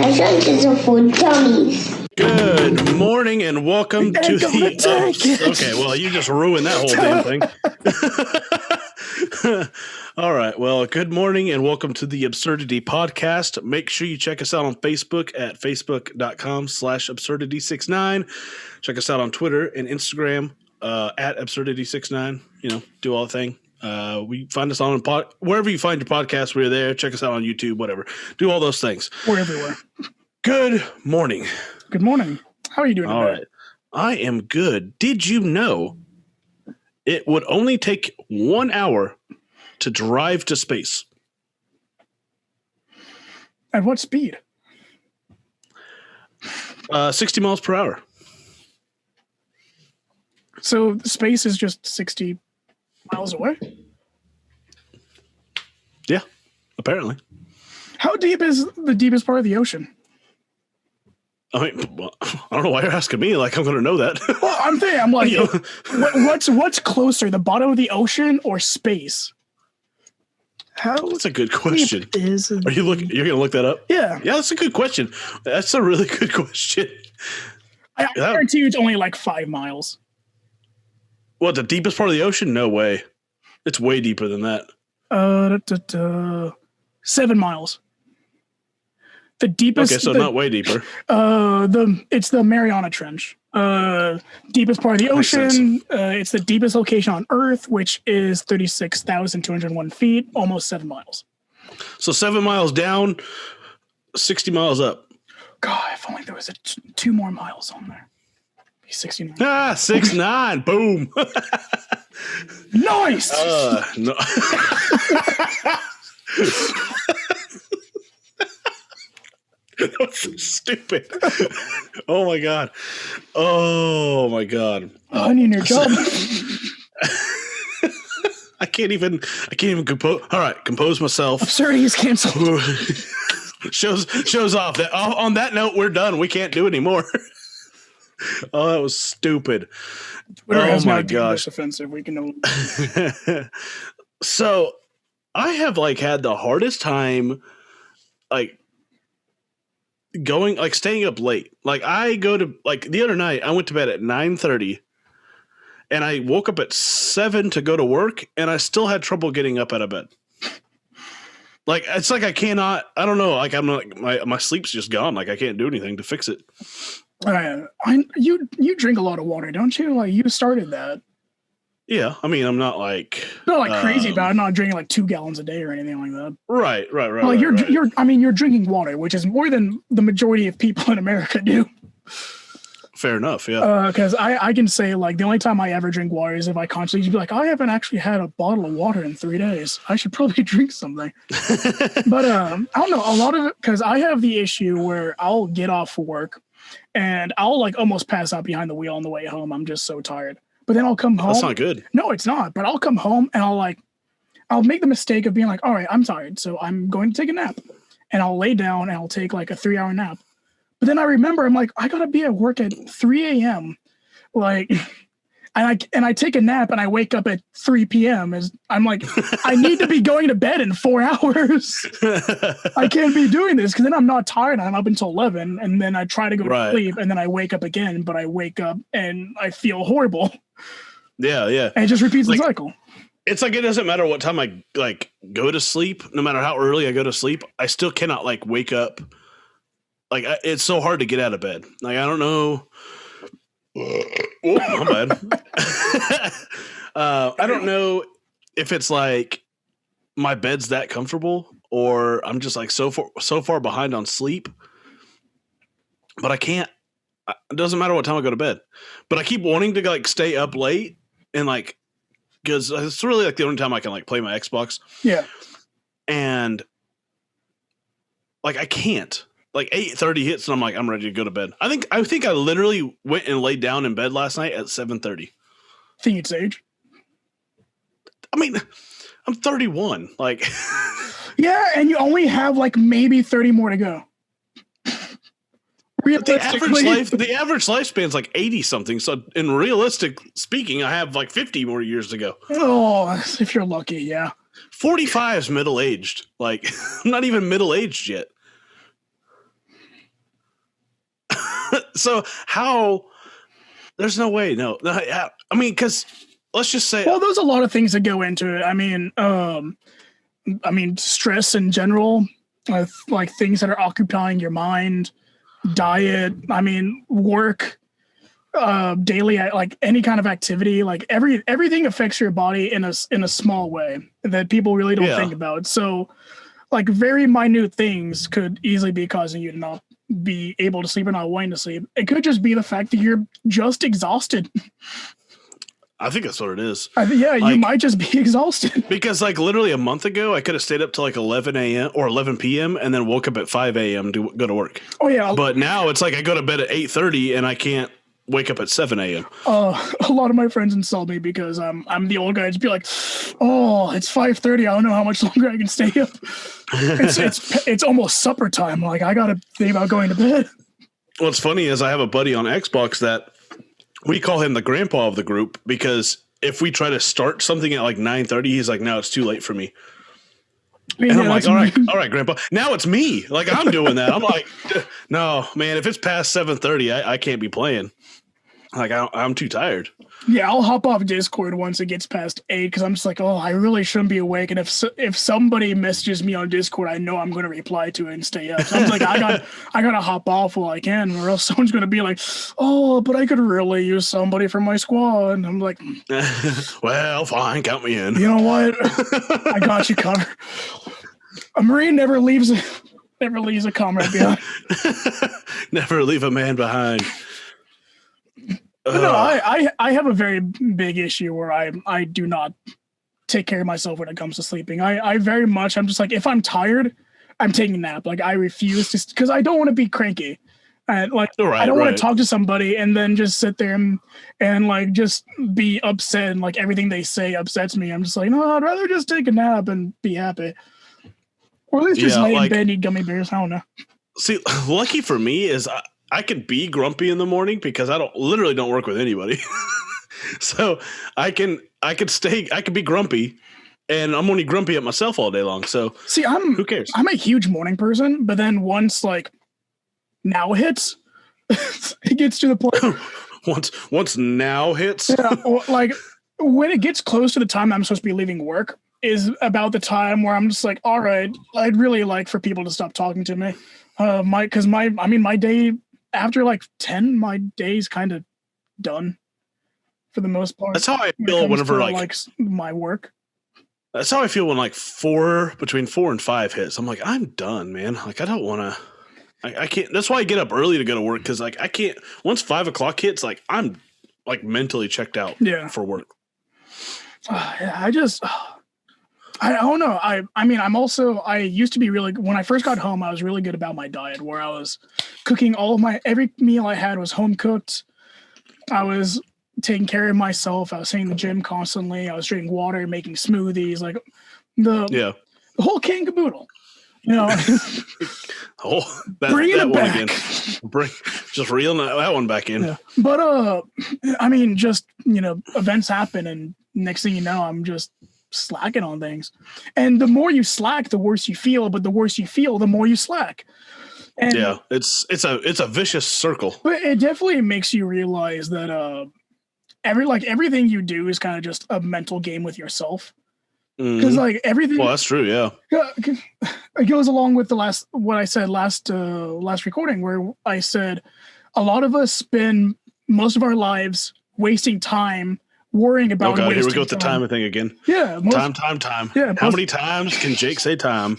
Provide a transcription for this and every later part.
Assumptions are for dummies. Good morning and welcome to the... Okay, well, you just ruined that whole damn thing. All right, well, good morning and welcome to the Absurditee podcast. Make sure you check us out on Facebook at facebook.com/absurditee69. Check us out on Twitter and Instagram at absurditee69. You know, do all the thing. We find us on wherever you find your podcast. We're there. Check us out on YouTube, whatever. Do all those things. We're everywhere. Good morning. Good morning. How are you doing today? All right. I am good. Did you know it would only take 1 hour to drive to space? At what speed? 60 miles per hour. So space is just 60 miles away? Yeah, apparently. How deep is the deepest part of the ocean? I mean, well, I don't know why you're asking me. Like, I'm going to know that. Well, I'm like, what's closer, the bottom of the ocean or space? That's a good question. Are you're going to look that up? Yeah. Yeah, that's a good question. That's a really good question. I guarantee you it's only like 5 miles. What, the deepest part of the ocean? No way. It's way deeper than that. 7 miles. The deepest. Okay, so not way deeper. It's the Mariana Trench. Deepest part of the ocean. It's the deepest location on Earth, which is 36,201 feet, almost 7 miles. So 7 miles down, 60 miles up. God, if only there was 2 more miles on there. 69. 6'9". Boom. Nice. No. That was so stupid. Oh my god. Honey in your job. I can't even compose. All right, compose myself. Absurdity is canceled. shows off. That on that note, we're done. We can't do anymore. Oh, that was stupid. Twitter has my gosh, offensive. We can know. So, I have had the hardest time, staying up late. I go to the other night. I went to bed at 9:30, and I woke up at 7 to go to work, and I still had trouble getting up out of bed. It's I cannot. I don't know. I'm not. My sleep's just gone. I can't do anything to fix it. You drink a lot of water, don't you? You started that. Yeah, I mean, I'm not not crazy about it. I'm not drinking 2 gallons a day or anything like that. Right. You're drinking water, which is more than the majority of people in America do. Fair enough, yeah. Because I can say the only time I ever drink water is if I constantly be I haven't actually had a bottle of water in 3 days. I should probably drink something. But I don't know, a lot of it, because I have the issue where I'll get off work and I'll almost pass out behind the wheel on the way home. I'm just so tired. But then I'll come home. That's not good. No, it's not. But I'll come home and I'll make the mistake of being all right, I'm tired, so I'm going to take a nap. And I'll lay down and I'll take a 3-hour nap. But then I remember, I'm I gotta be at work at 3 a.m. And I take a nap and I wake up at 3 p.m. I'm I need to be going to bed in 4 hours. I can't be doing this because then I'm not tired. I'm up until 11 and then I try to go to sleep and then I wake up again, but I wake up and I feel horrible. Yeah. And it just repeats the cycle. It's it doesn't matter what time I go to sleep, no matter how early I go to sleep, I still cannot wake up. It's so hard to get out of bed. I don't know. Oh, my bad. I don't know if it's my bed's that comfortable or I'm just so far behind on sleep. But I can't. It doesn't matter what time I go to bed. But I keep wanting to stay up late and because it's really the only time I can play my Xbox. Yeah. And I can't. 8:30 hits and I'm ready to go to bed. I think I literally went and laid down in bed last night at 7:30. Think it's age? I mean, I'm 31. Yeah, and you only have maybe 30 more to go. The average lifespan's 80 something. So in realistic speaking, I have 50 more years to go. Oh, if you're lucky, yeah. 45 is middle aged. I'm not even middle aged yet. So how? There's no way. No. I mean, because let's just say. Well, there's a lot of things that go into it. I mean, stress in general, like things that are occupying your mind, diet. I mean, work, daily, like any kind of activity. Like everything affects your body in a small way that people really don't think about. So, like very minute things could easily be causing you to not be able to sleep or not wanting to sleep. It could just be the fact that you're just exhausted. I think that's what it is. You might just be exhausted. Because like literally a month ago, I could have stayed up till like 11 a.m. or 11 p.m. and then woke up at 5 a.m. to go to work. Oh yeah. But now it's like I go to bed at 8:30 and I can't wake up at 7 a.m. A lot of my friends insult me because I'm the old guy. Just be like, oh, it's 5:30. I don't know how much longer I can stay up. It's almost supper time. Like I gotta think about going to bed. What's funny is I have a buddy on Xbox that we call him the grandpa of the group because if we try to start something at like 9:30, he's like, no, it's too late for me. And I'm like, all right, grandpa. Now it's me. Like I'm doing that. I'm like, no, man, if it's past 7:30, I can't be playing. Like I'm too tired. Yeah, I'll hop off Discord once it gets past 8 because I'm just like, oh, I really shouldn't be awake. And if somebody messages me on Discord, I know I'm going to reply to it and stay up. So I'm like, I gotta hop off while I can, or else someone's going to be like, oh, but I could really use somebody for my squad. And I'm like, well, fine, count me in. You know what? I got you covered. A Marine never leaves a comrade behind. Never leave a man behind. But no, I have a very big issue where I do not take care of myself when it comes to sleeping. I'm just like, if I'm tired, I'm taking a nap. Like I refuse to, because I don't want to be cranky. And like, I don't want to talk to somebody and then just sit there and like just be upset and like everything they say upsets me. I'm just like, no, I'd rather just take a nap and be happy. Or at least just lay in bed and eat gummy bears. I don't know. See, lucky for me is I could be grumpy in the morning because I literally don't work with anybody. So I can be grumpy and I'm only grumpy at myself all day long. So see, who cares? I'm a huge morning person, but then once like now hits, it gets to the point. once now hits. Yeah, like when it gets close to the time I'm supposed to be leaving work is about the time where I'm just like, all right, I'd really like for people to stop talking to me. My day after like 10, my day's kind of done for the most part. That's how I feel whenever like my work. That's how I feel when like between 4 and 5 hits. I'm like, I'm done, man. Like I don't want to. I can't. That's why I get up early to go to work because like I can't. Once 5 o'clock hits, like I'm like mentally checked out. For work. I don't know. I used to be really, when I first got home, I was really good about my diet where I was cooking every meal I had was home cooked. I was taking care of myself. I was hitting the gym constantly. I was drinking water, making smoothies, like the whole kit and caboodle. You know, bringing it back. Again. Just reeling that one back in. Yeah. But just events happen, and next thing you know, I'm just slacking on things. And the more you slack, the worse you feel. But the worse you feel, the more you slack. And it's a vicious circle. But it definitely makes you realize that everything you do is kind of just a mental game with yourself. Because like everything. Well, that's true. Yeah. It goes along with what I said last recording, where I said a lot of us spend most of our lives wasting time worrying about. Oh God, here we go with the time thing again. Yeah. Time. Yeah. How many times can Jake say time?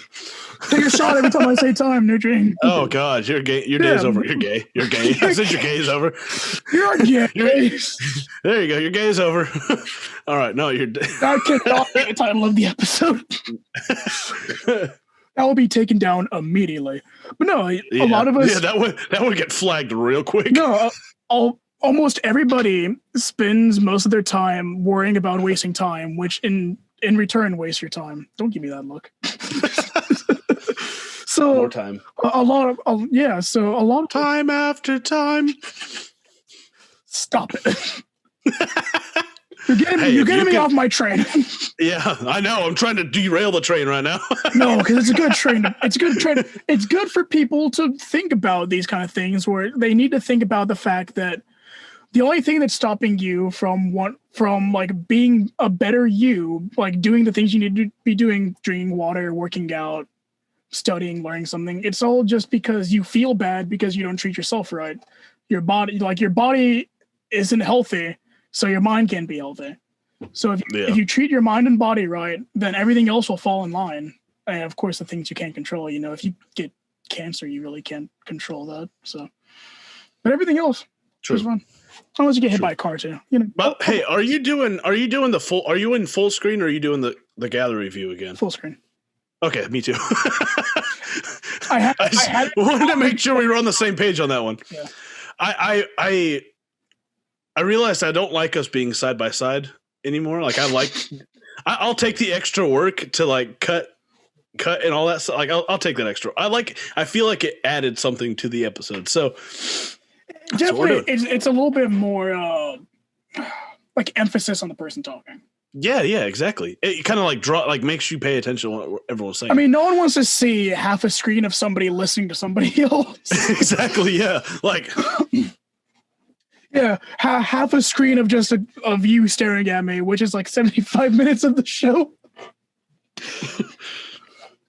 Take a shot every time I say time, new drink. Oh God, you're gay. Your day's over. You're gay. You're gay. I said your gay's over. You're gay. There you go. Your gay's over. All right. No, you're. I cannot be the title of the episode. That will be taken down immediately. But no, a lot of us. Yeah, that would get flagged real quick. No, almost everybody spends most of their time worrying about wasting time, which in return wastes your time. Don't give me that look. So more time. A lot of time after time. Stop it. You're getting me off my train. Yeah, I know. I'm trying to derail the train right now. No, because it's a good train. It's a good train. It's good for people to think about these kind of things, where they need to think about the fact that the only thing that's stopping you from like being a better you, like doing the things you need to be doing, drinking water, working out, studying, learning something, it's all just because you feel bad because you don't treat yourself right. Your body isn't healthy, so your mind can't be healthy. So if you treat your mind and body right, then everything else will fall in line. And of course, the things you can't control, if you get cancer, you really can't control that. So, but everything else is fun. Unless you get hit by a car too, But hey, are you in full screen, or are you doing the gallery view again? Full screen. Okay, me too. I wanted to make sure we were on the same page on that one. Yeah. I realized I don't like us being side by side anymore. Like I'll take the extra work to like cut and all that stuff. Like I'll take that extra. I feel like it added something to the episode. So definitely, it's a little bit more like emphasis on the person talking. Yeah, exactly. It kind of makes you pay attention to what everyone's saying. I mean, no one wants to see half a screen of somebody listening to somebody else. Exactly. Yeah. Like. Yeah, half a screen of just of you staring at me, which is like 75 minutes of the show.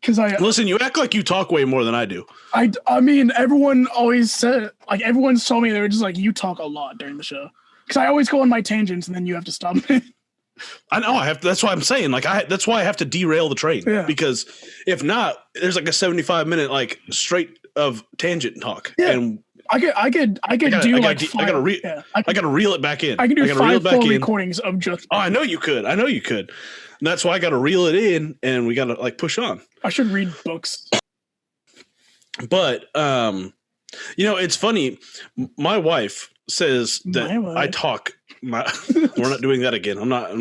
Because listen, you act like you talk way more than I do. I mean, everyone always said, like, everyone's told me they were just like, you talk a lot during the show. Because I always go on my tangents and then you have to stop me. I know I have to. That's why I'm saying, like, that's why I have to derail the train. Yeah. Because if not, there's like a 75-minute like straight of tangent talk. Yeah. And I gotta reel it back in. I can do 5 full recordings of just. Oh, I know you could. And that's why I got to reel it in, and we got to like push on. I should read books. But it's funny. My wife says that I talk. We're not doing that again. I'm not.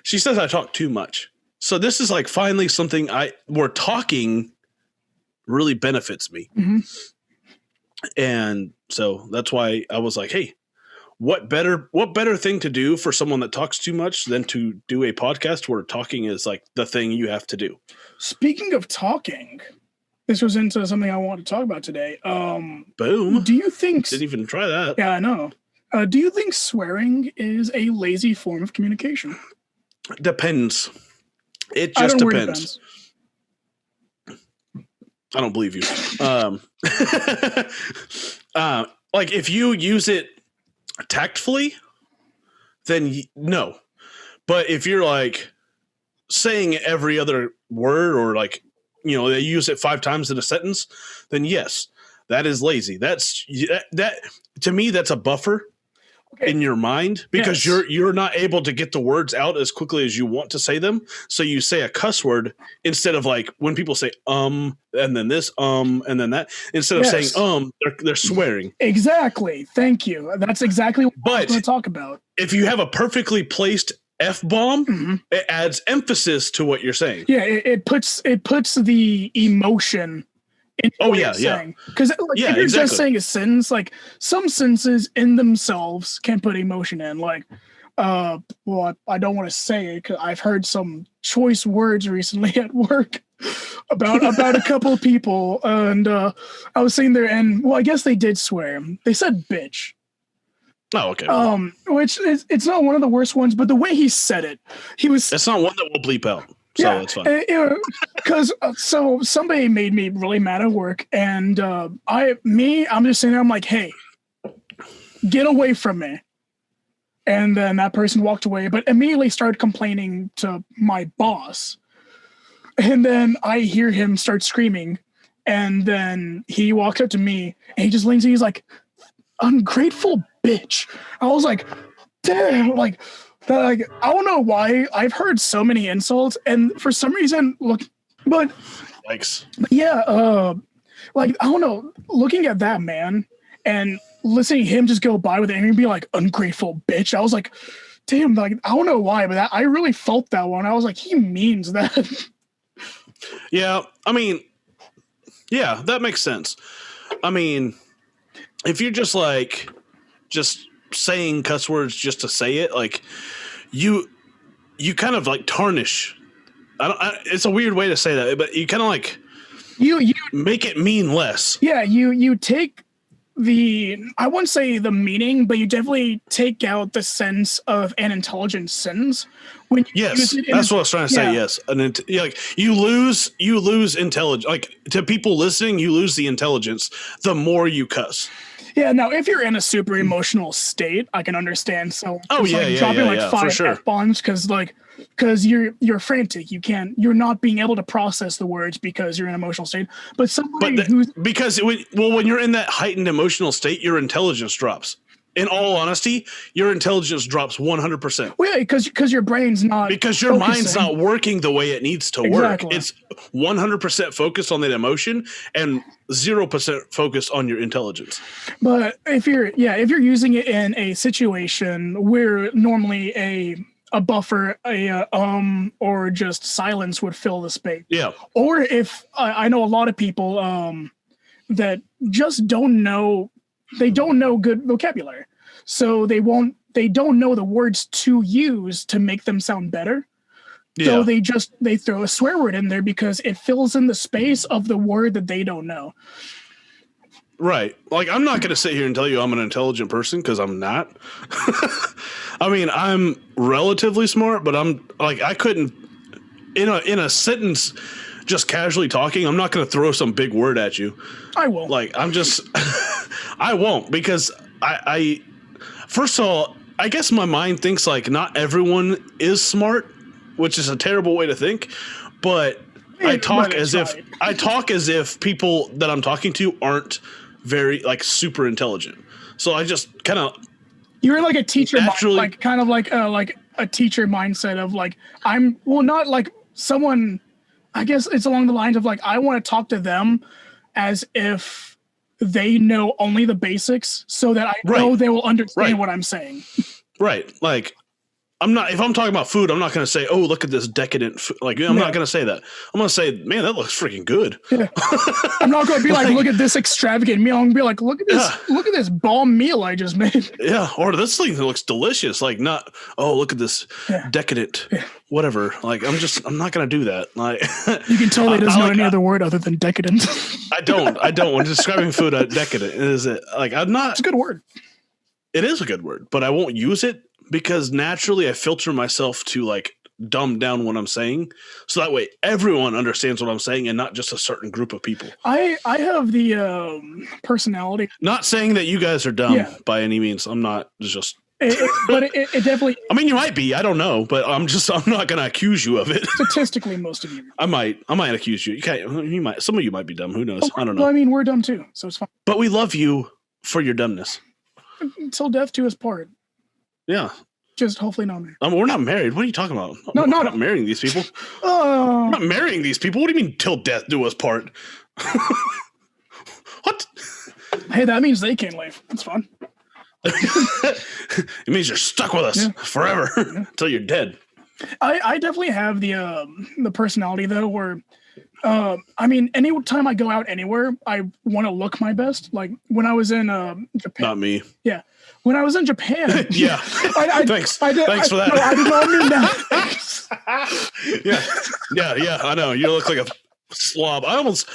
She says I talk too much. So this is like finally something we're talking really benefits me. Mm-hmm. And so that's why I was like, hey, what better thing to do for someone that talks too much than to do a podcast where talking is like the thing you have to do. Speaking of talking, this was into something I want to talk about today. Boom. Do you think... Didn't even try that. Yeah, I know. Do you think swearing is a lazy form of communication? Depends. It just depends. I don't believe you. Like if you use it tactfully, then no. But if you're like saying every other word, or like, they use it 5 times in a sentence, then yes, that is lazy. That to me, that's a buffer in your mind, because you're not able to get the words out as quickly as you want to say them. So you say a cuss word instead of like when people say and then this and then that, instead of saying they're swearing. Exactly. Thank you. That's exactly what I was going to talk about. If you have a perfectly placed F-bomb, mm-hmm. it adds emphasis to what you're saying. Yeah, it puts the emotion into what you're saying. Because if you're just saying a sentence, like some sentences in themselves can put emotion in. Like, well, I don't want to say it because I've heard some choice words recently at work about a couple of people, and I was sitting there, and well, I guess they did swear. They said bitch. Oh, okay. Which it's not one of the worst ones, but the way he said it, it's not one that we'll bleep out. So it's fine. Because so somebody made me really mad at work, and I'm just sitting there. I'm like, hey, get away from me. And then that person walked away, but immediately started complaining to my boss. And then I hear him start screaming, and then he walks up to me, and he just leans in. He's like, ungrateful bitch. I was like, damn, like I don't know why I've heard so many insults, and for some reason, thanks. Yeah, like I don't know, looking at that man and listening to him just go by with it and be like, ungrateful bitch. I was like, damn, like I don't know why, but I really felt that one. I was like, he means that. Yeah, I mean, yeah, that makes sense. I mean, if you're just saying cuss words just to say it. Like you kind of like tarnish. It's a weird way to say that, but you kind of like you make it mean less. Yeah, you take I wouldn't say the meaning, but you definitely take out the sense of an intelligent sentence when you yes, that's what I was trying to say. Yes, like you lose intelligence. Like to people listening, you lose the intelligence the more you cuss. Yeah, now if you're in a super emotional state, I can understand. So dropping 5 F-bombs because you're frantic. You're not being able to process the words because you're in an emotional state. But when you're in that heightened emotional state, your intelligence drops. In all honesty, your intelligence drops 100%. Well, yeah, because your brain's not because your mind's not working the way it needs to work. It's 100% focused on that emotion and 0% focused on your intelligence. But if you're using it in a situation where normally a buffer, or just silence would fill the space. Yeah. Or if I know a lot of people that just don't know good vocabulary. So they don't know the words to use to make them sound better. Yeah. So they throw a swear word in there because it fills in the space of the word that they don't know. Right. Like, I'm not going to sit here and tell you I'm an intelligent person because I'm not. I mean, I'm relatively smart, but I'm like, I couldn't in a sentence just casually talking. I'm not going to throw some big word at you. I won't. Like, I'm just, I won't because I first of all, I guess my mind thinks like not everyone is smart, which is a terrible way to think, but I talk as if people that I'm talking to aren't very like super intelligent. So I just kind of you're like a teacher, like kind of like a teacher mindset of like not like someone. I guess it's along the lines of like I want to talk to them as if they know only the basics, so that I know they will understand what I'm saying. Right, like. If I'm talking about food, I'm not going to say, "Oh, look at this decadent food." Like, I'm not going to say that. I'm going to say, "Man, that looks freaking good." Yeah. I'm not going to be like, "Look at this extravagant meal." I'm going to be like, "Look at this bomb meal I just made." Yeah, or this thing that looks delicious. Like, not, "Oh, look at this decadent whatever." Like, I'm not going to do that. Like, you can tell he doesn't know any other word other than decadent. I don't. When describing food, decadent is it? Like, I'm not. It's a good word. It is a good word, but I won't use it. Because naturally I filter myself to like dumb down what I'm saying. So that way everyone understands what I'm saying and not just a certain group of people. I have the personality. Not saying that you guys are dumb by any means. I'm not just. But it definitely. I mean, you might be. I don't know. But I'm not going to accuse you of it. Statistically, most of you. I might accuse you. You might. Some of you might be dumb. Who knows? I don't know. Well, I mean, we're dumb too. So it's fine. But we love you for your dumbness. Until death do us part. Yeah. Just hopefully not married. We're not married. What are you talking about? No, we're not marrying these people. We're not marrying these people. What do you mean till death do us part? What? Hey, that means they can't leave. That's fun. It means you're stuck with us forever until you're dead. I definitely have the personality though where I mean, anytime I go out anywhere, I want to look my best. Like when I was in Japan. Not me. Yeah. When I was in Japan. Yeah. Thanks for that. No, I did not mean that. Yeah. I know. You look like a slob. I almost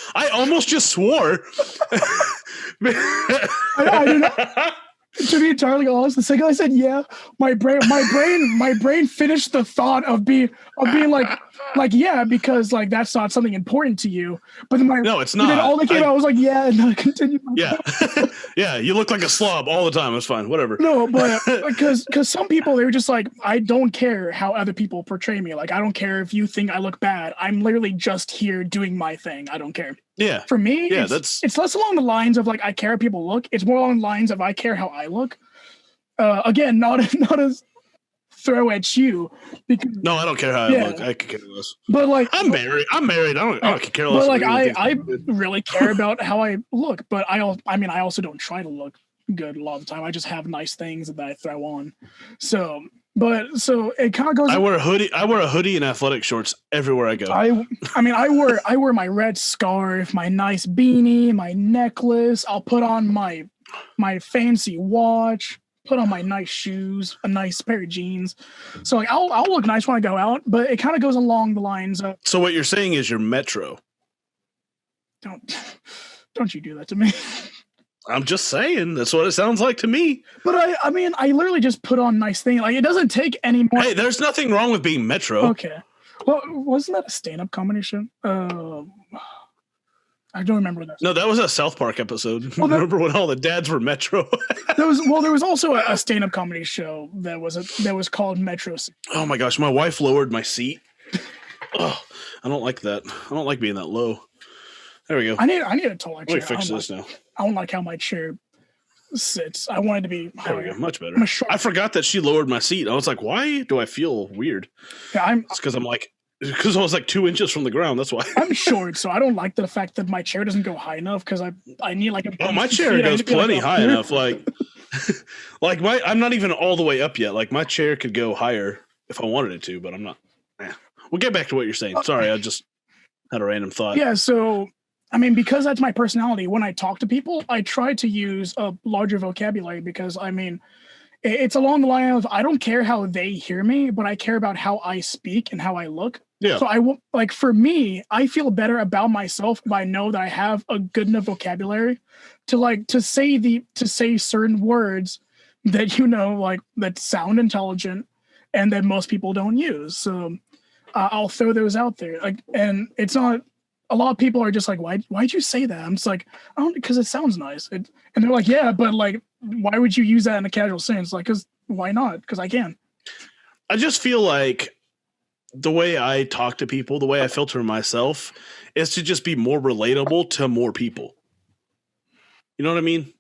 just swore. I did not. To be entirely honest, the second I said my brain finished the thought of being like yeah, because like that's not something important to you. But then no, it's not. Then all that came out was like and then I continued. Yeah, you look like a slob all the time. It's fine, whatever. No, but because some people they were just like, I don't care how other people portray me. Like I don't care if you think I look bad. I'm literally just here doing my thing. I don't care. Yeah. For me, it's less along the lines of like I care how people look. It's more along the lines of I care how I look. Again, not as throw at you. Because, no, I don't care how I look. I could care less. But like I'm married. I don't care less. But like I really care about how I look. But I also don't try to look good a lot of the time. I just have nice things that I throw on. So it kind of goes. I wear a hoodie and athletic shorts everywhere I go. I wear my red scarf, my nice beanie, my necklace. I'll put on my fancy watch. put on my nice shoes, a nice pair of jeans. So like I'll look nice when I go out, but it kind of goes along the lines of. So what you're saying is you're Metro. Don't you do that to me. I'm just saying. That's what it sounds like to me. But I mean, I literally just put on nice things. Like, it doesn't take any more. Hey, there's nothing wrong with being Metro. Okay. Well, wasn't that a stand-up comedy show? I don't remember that. No, that was a South Park episode. Well, remember when all the dads were Metro? There was also a stand-up comedy show that was called Metro. Oh my gosh, my wife lowered my seat. Oh, I don't like that. I don't like being that low. There we go. I need a taller chair. Let me fix this now. I don't like how my chair sits. I want it to be higher. There we go. Much better. I forgot that she lowered my seat. I was like, why do I feel weird? Yeah, it's because because I was like 2 inches from the ground. That's why. I'm short, so I don't like the fact that my chair doesn't go high enough because I need like a. Oh, my chair goes plenty high enough. Like, I'm not even all the way up yet. Like my chair could go higher if I wanted it to, but I'm not. We'll get back to what you're saying. Sorry, I just had a random thought. Yeah, so I mean, because that's my personality. When I talk to people, I try to use a larger vocabulary because I mean, it's along the line of I don't care how they hear me, but I care about how I speak and how I look. Yeah. So I will for me, I feel better about myself if I know that I have a good enough vocabulary to say certain words that that sound intelligent and that most people don't use. So I'll throw those out there. And it's not. A lot of people are just like, why'd you say that? I'm just like, because it sounds nice. And they're like, yeah, but like, why would you use that in a casual sense? Like, because why not? Because I can. I just feel like the way I talk to people, the way I filter myself is to just be more relatable to more people. You know what I mean?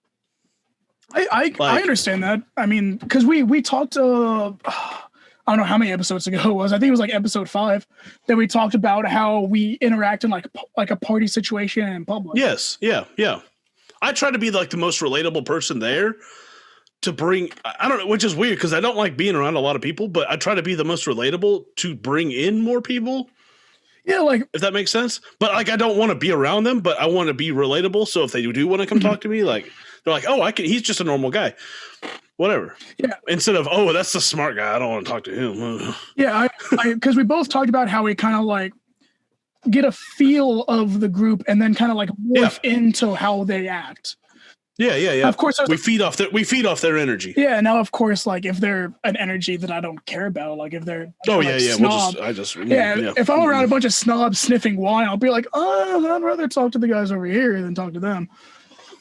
I understand that. I mean, because we talked I don't know how many episodes ago it was. I think it was like episode 5 that we talked about how we interact in like a party situation in public. Yes. Yeah. Yeah. I try to be like the most relatable person there to bring, I don't know, which is weird because I don't like being around a lot of people, but I try to be the most relatable to bring in more people. Yeah. Like, if that makes sense. But like, I don't want to be around them, but I want to be relatable. So if they do want to come talk to me, like, they're like, oh, he's just a normal guy. Whatever. Yeah. Instead of, oh, that's the smart guy, I don't want to talk to him. Yeah, because we both talked about how we kind of like get a feel of the group and then kind of like morph into how they act. Yeah. Of course, we feed off their energy. Yeah. Now, of course, like if they're an energy that I don't care about, like if they're snob, if I'm around a bunch of snobs sniffing wine, I'll be like, oh, I'd rather talk to the guys over here than talk to them.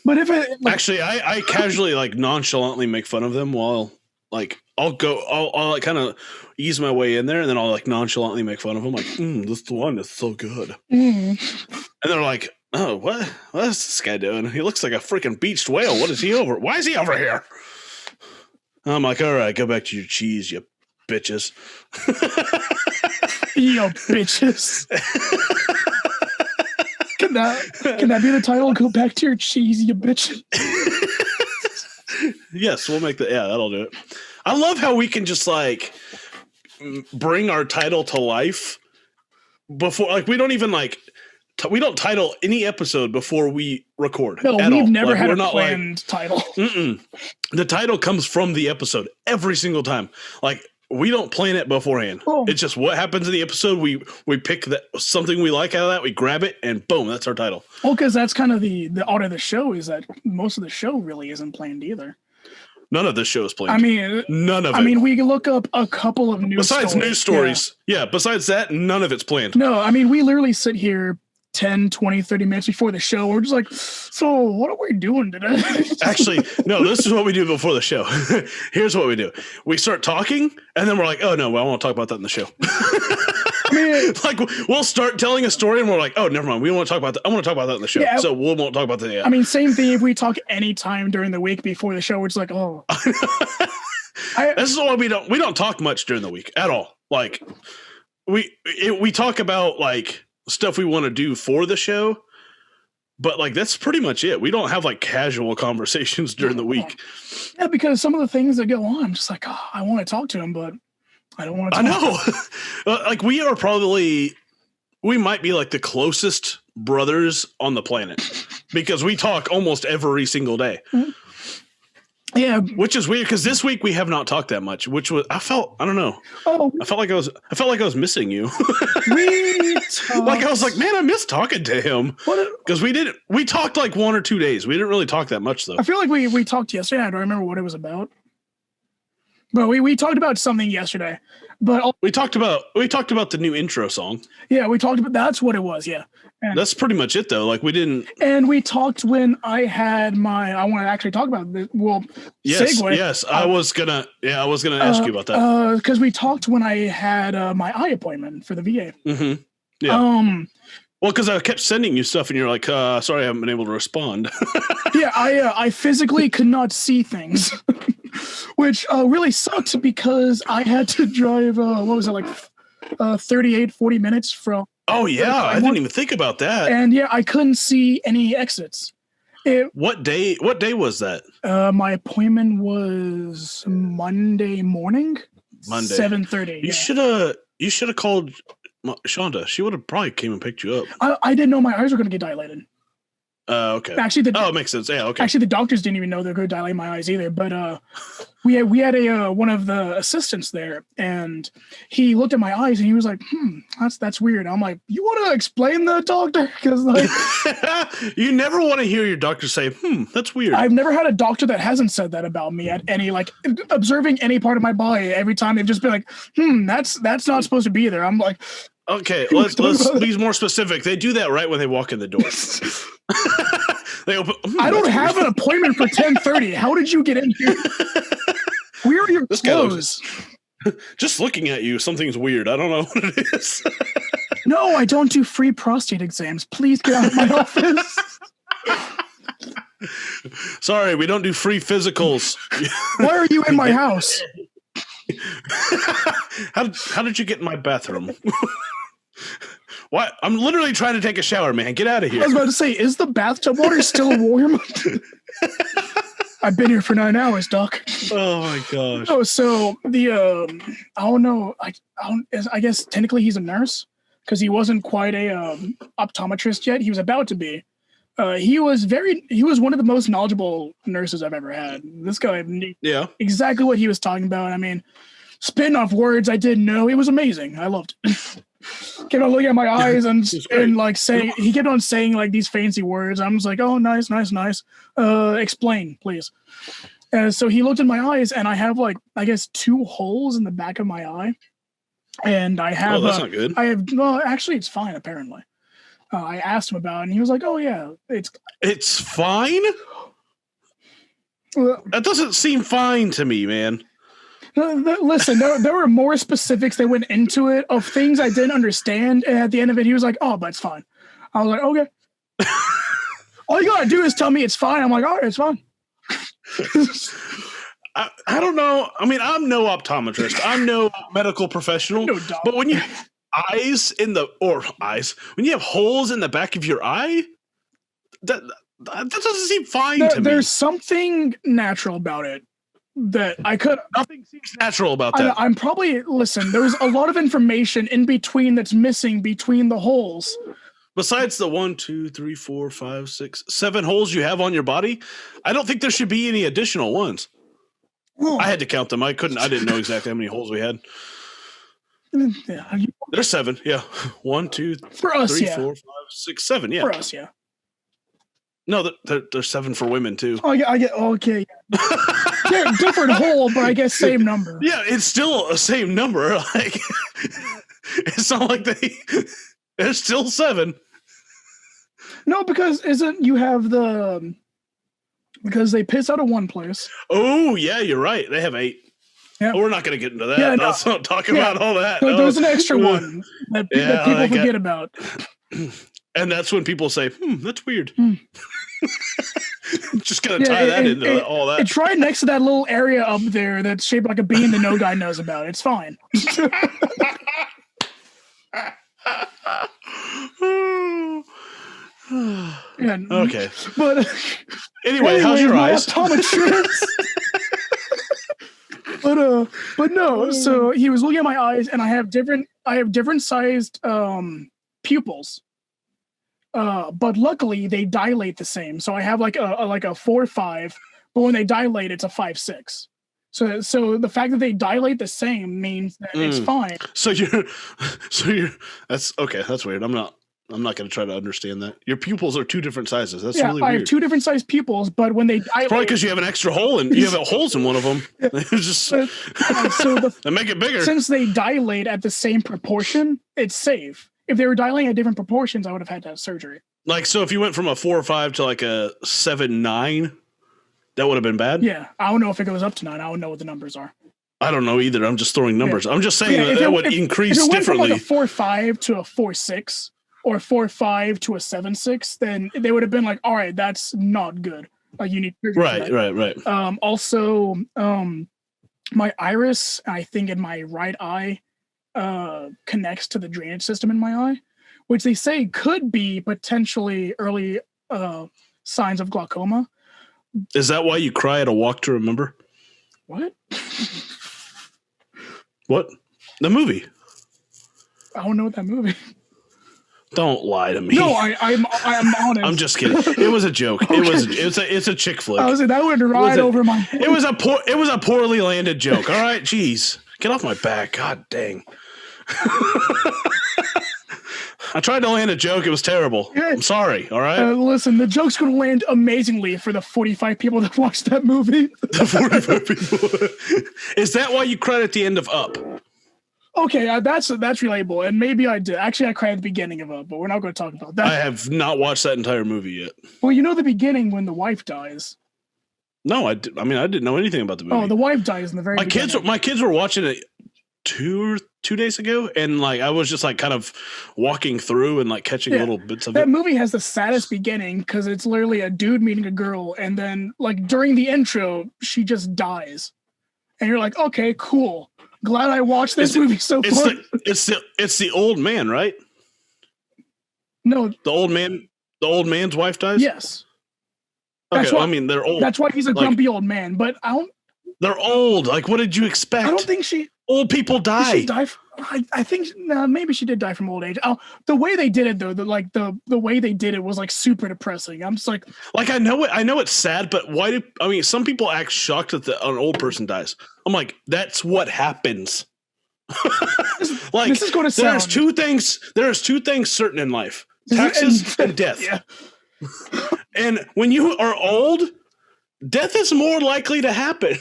But if it actually, I casually like nonchalantly make fun of them while like I'll like kind of ease my way in there and then I'll like nonchalantly make fun of them like, this one is so good. And they're like, oh, what's this guy doing? He looks like a freaking beached whale. What is he over? Why is he over here? I'm like, all right, go back to your cheese, you bitches. Yo, bitches. Can that be the title? Go back to your cheese, you bitch. Yes, we'll make that. Yeah, that'll do it. I love how we can just like bring our title to life before, like, we don't even like, we don't title any episode before we record. No, we've never had a planned title. The title comes from the episode every single time. Like, we don't plan it beforehand. Oh. It's just what happens in the episode. We pick something we like out of that. We grab it, and boom, that's our title. Well, because that's kind of the art of the show is that most of the show really isn't planned either. None of this show is planned. I mean, none of it. I mean, we look up a couple of news besides news stories. Yeah, besides that, none of it's planned. No, I mean, we literally sit here 10, 20, 30 minutes before the show. We're just like, so what are we doing today? Actually, no, this is what we do before the show. Here's what we do. We start talking, and then we're like, oh, no, well, I want to talk about that in the show. I mean, like, we'll start telling a story, and we're like, oh, never mind. We want to talk about that. I want to talk about that in the show. Yeah, so we won't talk about that yet. I mean, same thing if we talk any time during the week before the show. We're just like, oh. This is why we don't talk much during the week at all. Like, we talk about, like, stuff we want to do for the show, but like that's pretty much it. We don't have like casual conversations during the week. Yeah, because some of the things that go on, I'm just like, oh, I want to talk to him, but I don't want to talk. I know. Like we might be like the closest brothers on the planet because we talk almost every single day. Yeah. Which is weird because this week we have not talked that much. Which was I don't know. Oh, I felt like I was missing you. we talked, Like I was like, man, I miss talking to him because we talked like 1 or 2 days. We didn't really talk that much though. I feel like we talked yesterday. I don't remember what it was about. But we talked about something yesterday. But we talked about the new intro song. Yeah, we talked about that's what it was. Yeah, and that's pretty much it though. Like we didn't. And we talked when I had my. I want to actually talk about this. Well, segue. Yes. I was gonna ask you about that because we talked when I had my eye appointment for the VA. Mm-hmm. Yeah. Well, because I kept sending you stuff, and you're like, "Sorry, I haven't been able to respond." Yeah, I physically could not see things. Which really sucks because I had to drive, what was it, like 38, 40 minutes from... Oh, yeah. I didn't even think about that. And yeah, I couldn't see any exits. What day was that? My appointment was Monday morning. 7:30. You should have called Shonda. She would have probably came and picked you up. I didn't know my eyes were going to get dilated. Okay. Actually, it makes sense. Yeah, okay. Actually, the doctors didn't even know they were going to dilate my eyes either. But we had a one of the assistants there, and he looked at my eyes and he was like, that's weird." I'm like, "You want to explain that, doctor?" Because like, you never want to hear your doctor say, that's weird. I've never had a doctor that hasn't said that about me at any, like, observing any part of my body. Every time they've just been like, that's not supposed to be there. I'm like, okay, let's be more specific. They do that right when they walk in the door. They open. I don't have an appointment for 10:30. How did you get in here? Where are your clothes? Just looking at you, something's weird. I don't know what it is. No, I don't do free prostate exams. Please get out of my office. Sorry, we don't do free physicals. Why are you in my house? How did you get in my bathroom? What? I'm literally trying to take a shower, man. Get out of here. I was about to say, is the bathtub water still warm? I've been here for 9 hours, doc. Oh my gosh. Oh, so the I don't know. I guess technically he's a nurse because he wasn't quite a optometrist yet. He was about to be. He was one of the most knowledgeable nurses I've ever had. This guy knew exactly what he was talking about. I mean, spitting off words I didn't know. It was amazing. I loved it. Kept on looking at my eyes and like saying, he kept on saying like these fancy words. I'm just like, oh, nice. Explain, please. So he looked in my eyes and I have like, I guess 2 holes in the back of my eye. And I have, that's not good. Actually it's fine apparently. I asked him about it and he was like, oh yeah, it's fine. That doesn't seem fine to me, man. Listen, there were more specifics that went into it of things I didn't understand. And at the end of it, he was like, oh, but it's fine. I was like, okay. All you got to do is tell me it's fine. I'm like, all right, it's fine. I don't know. I mean, I'm no optometrist. I'm no medical professional. No, but when you have when you have holes in the back of your eye, that doesn't seem fine to me. There's something natural about it. That I could. Nothing seems natural about that. I'm probably there's a lot of information in between that's missing between the holes. Besides the 1, 2, 3, 4, 5, 6, 7 holes you have on your body, I don't think there should be any additional ones. Oh. I had to count them. I didn't know exactly how many holes we had. Yeah. There's 7. Yeah. 1, 2, for us, 3, 4, 5, 6, 7. Yeah. For us, yeah. No, there's 7 for women too. Oh, I get okay. Yeah, different hole, but I guess same number. Yeah, it's still a same number. Like, it's not like there's still 7. No, because you have because they piss out of one place. Oh yeah, you're right. They have 8. Yeah, we're not going to get into that. Yeah, let's not talk about all that. No. There's an extra one that people forget about. And that's when people say, that's weird. Just going to tie that into all that. It's right next to that little area up there that's shaped like a bean that no guy knows about. It's fine. Okay. But anyway, how's your eyes? But no, so he was looking at my eyes and I have different sized pupils. But luckily they dilate the same. So I have like a 4 or 5, but when they dilate, it's a 5-6. So the fact that they dilate the same means that it's fine. So you're that's okay. That's weird. I'm not going to try to understand that. Your pupils are 2 different sizes. That's really weird. I have 2 different sized pupils, but when they dilate, probably because you have an extra hole and you have holes in one of them. It's just so they make it bigger. Since they dilate at the same proportion, it's safe. If they were dilating at different proportions, I would have had to have surgery. Like, so if you went from a 4 or 5 to like a 7, 9, that would have been bad. Yeah, I don't know if it goes up to 9. I don't know what the numbers are. I don't know either. I'm just throwing numbers. I'm just saying that would increase if it differently. Went from like a 4-5 to a 4-6 or 4-5 to a 7-6, then they would have been like, all right, that's not good. Like, you need surgery. Right. Also, my iris, I think in my right eye, connects to the drainage system in my eye, which they say could be potentially early signs of glaucoma. Is that why you cry at a walk to remember? What? What? The movie. I don't know what that movie. Don't lie to me. No, I'm honest. I'm just kidding. It was a joke. Okay. It's a chick flick. I was like, that would ride over my head. It was a poorly landed joke. All right, jeez. Get off my back. God dang. I tried to land a joke. It was terrible. I'm sorry. All right. Listen, the joke's going to land amazingly for the 45 people that watched that movie. The 45 people. Is that why you cried at the end of Up? Okay, that's relatable, and maybe I did. Actually, I cried at the beginning of Up, but we're not going to talk about that. I have not watched that entire movie yet. Well, you know the beginning when the wife dies. No, I didn't know anything about the movie. Oh, the wife dies in the very beginning. My kids were watching it 2 days ago, and like I was just like kind of walking through and like catching little bits of it. That movie has the saddest beginning because it's literally a dude meeting a girl, and then like during the intro, she just dies, and you're like, okay, cool. Glad I watched this movie so far. It's the old man, right? No, the old man's wife dies. Yes. Okay, I mean they're old. That's why he's a grumpy old man. But I don't. They're old. Like, what did you expect? I don't think old people die. She died. I think maybe she did die from old age. The way they did it though, the way they did it was like super depressing. I'm just like I know it's sad, but why some people act shocked that an old person dies. I'm like, that's what happens. Like, this is going to sound. There's two things certain in life: taxes and death. Yeah. And when you are old, death is more likely to happen.